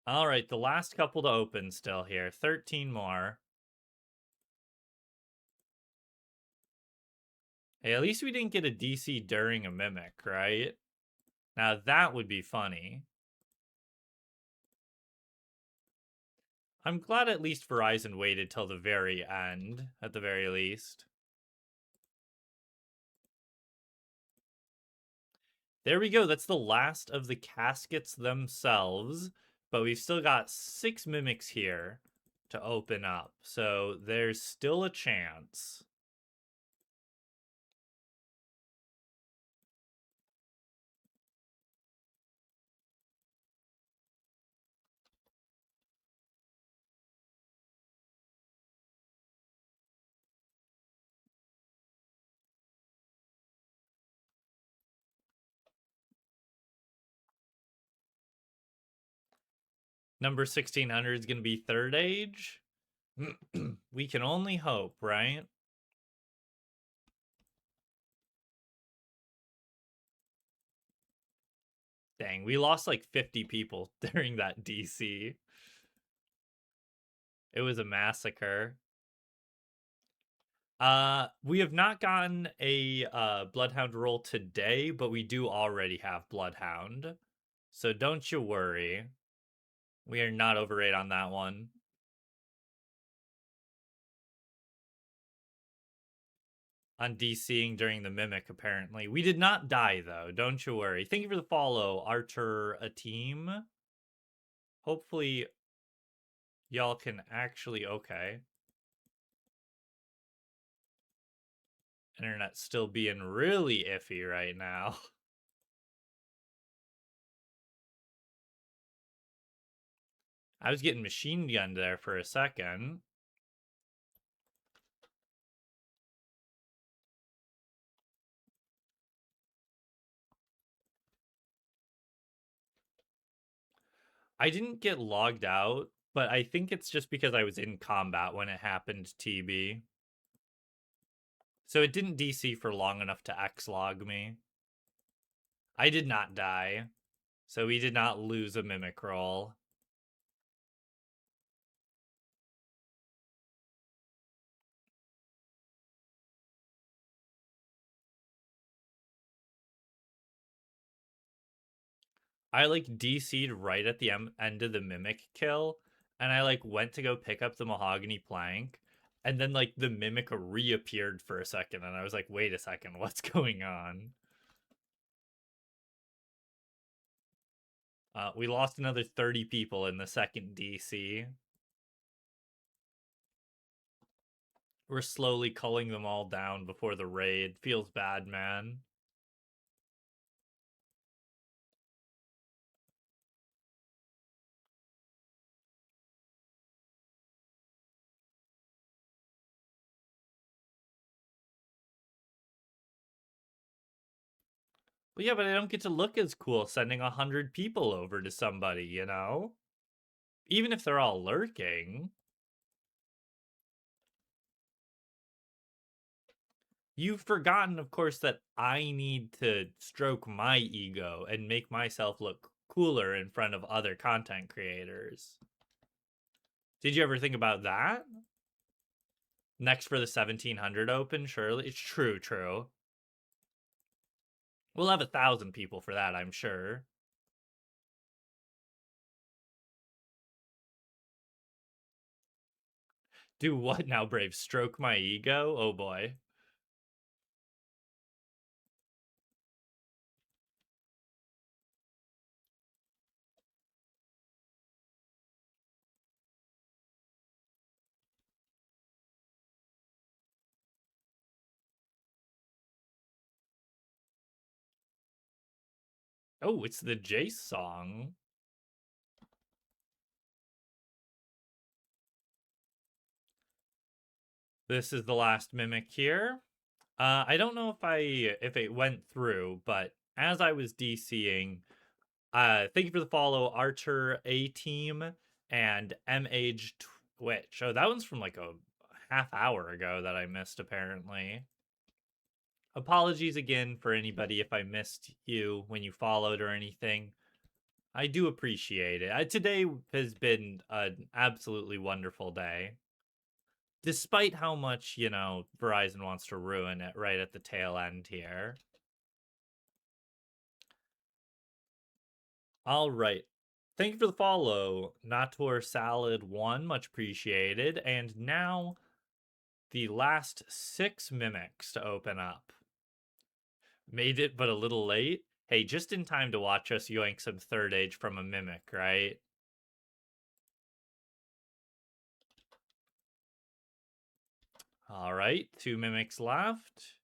All right, the last couple to open still here. 13 more. Hey, at least we didn't get a DC during a mimic, right? Now that would be funny. I'm glad at least Verizon waited till the very end, at the very least. There we go. That's the last of the caskets themselves, but we've still got 6 mimics here to open up, so there's still a chance. Number 1600 is going to be third age. We can only hope, right? Dang, we lost like 50 people during that DC. It was a massacre. We have not gotten a Bloodhound roll today, but we do already have Bloodhound. So don't you worry. We are not overrated on that one. On DCing during the Mimic, apparently. We did not die, though. Don't you worry. Thank you for the follow, Archer a team. Hopefully, y'all can actually... Okay. Internet's still being really iffy right now. I was getting machine gunned there for a second. I didn't get logged out, but I think it's just because I was in combat when it happened, TB. So it didn't DC for long enough to X-log me. I did not die, so we did not lose a Mimic roll. I like DC'd right at the end of the Mimic kill, and I like went to go pick up the mahogany plank, and then like the Mimic reappeared for a second, and I was like, wait a second, what's going on? We lost another 30 people in the second DC. We're slowly culling them all down before the raid. Feels bad, man. Well, yeah, but I don't get to look as cool sending 100 people over to somebody, you know? Even if they're all lurking. You've forgotten, of course, that I need to stroke my ego and make myself look cooler in front of other content creators. Did you ever think about that? Next for the 1700 Open, surely? It's true, true. We'll have 1,000 people for that, I'm sure. Do what now, Brave? Stroke my ego? Oh boy. Oh, it's the Jace song. This is the last mimic here. I don't know if it went through, but as I was DCing, thank you for the follow, Archer A Team and MH Twitch. Oh, that one's from like a half hour ago that I missed apparently. Apologies again for anybody if I missed you when you followed or anything. I do appreciate it. Today has been an absolutely wonderful day. Despite how much, Verizon wants to ruin it right at the tail end here. All right. Thank you for the follow, Nator Salad 1. Much appreciated. And now the last 6 mimics to open up. Made it, but a little late. Hey, just in time to watch us yoink some third age from a mimic, right? All right, 2 mimics left.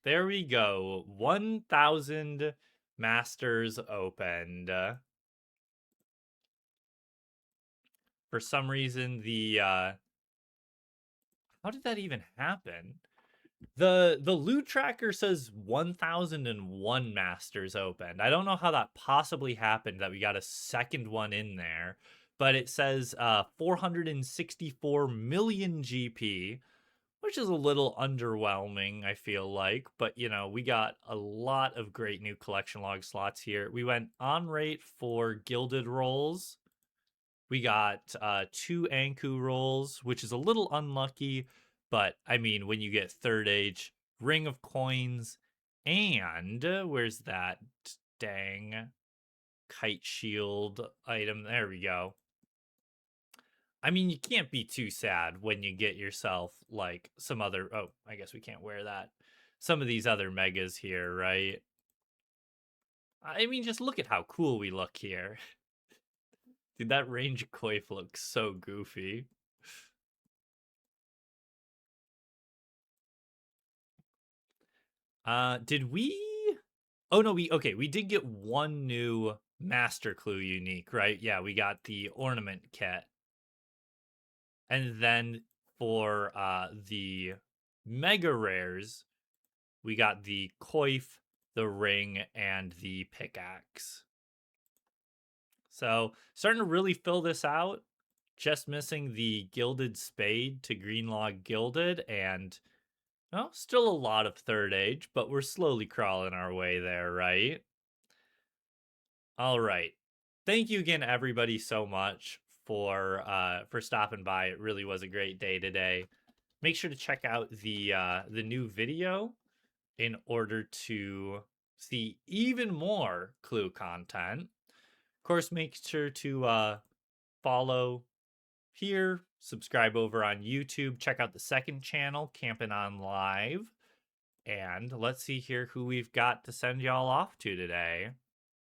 There we go. 1,000 masters opened. For some reason, how did that even happen? The loot tracker says 1,001 masters opened. I don't know how that possibly happened that we got a second one in there, but it says 464 million GP, which is a little underwhelming, I feel like. But, we got a lot of great new collection log slots here. We went on rate for gilded rolls. We got 2 Anku rolls, which is a little unlucky. But, I mean, when you get third age, Ring of Coins, and where's that dang kite shield item? There we go. I mean, you can't be too sad when you get yourself like some other. Oh, I guess we can't wear that. Some of these other megas here, right? I mean, just look at how cool we look here. Dude, that range coif looks so goofy. Did we? Oh no, we did get one new Master Clue unique, right? Yeah, we got the ornament kit. And then for the mega rares, we got the coif, the ring, and the pickaxe. So starting to really fill this out. Just missing the gilded spade to greenlog gilded, and well, still a lot of third age, but we're slowly crawling our way there, right? All right. Thank you again, everybody, so much for stopping by. It really was a great day today. Make sure to check out the new video in order to see even more Clue content. Of course, make sure to follow here, subscribe over on YouTube, check out the second channel, Camping on Live, and let's see here who we've got to send y'all off to today.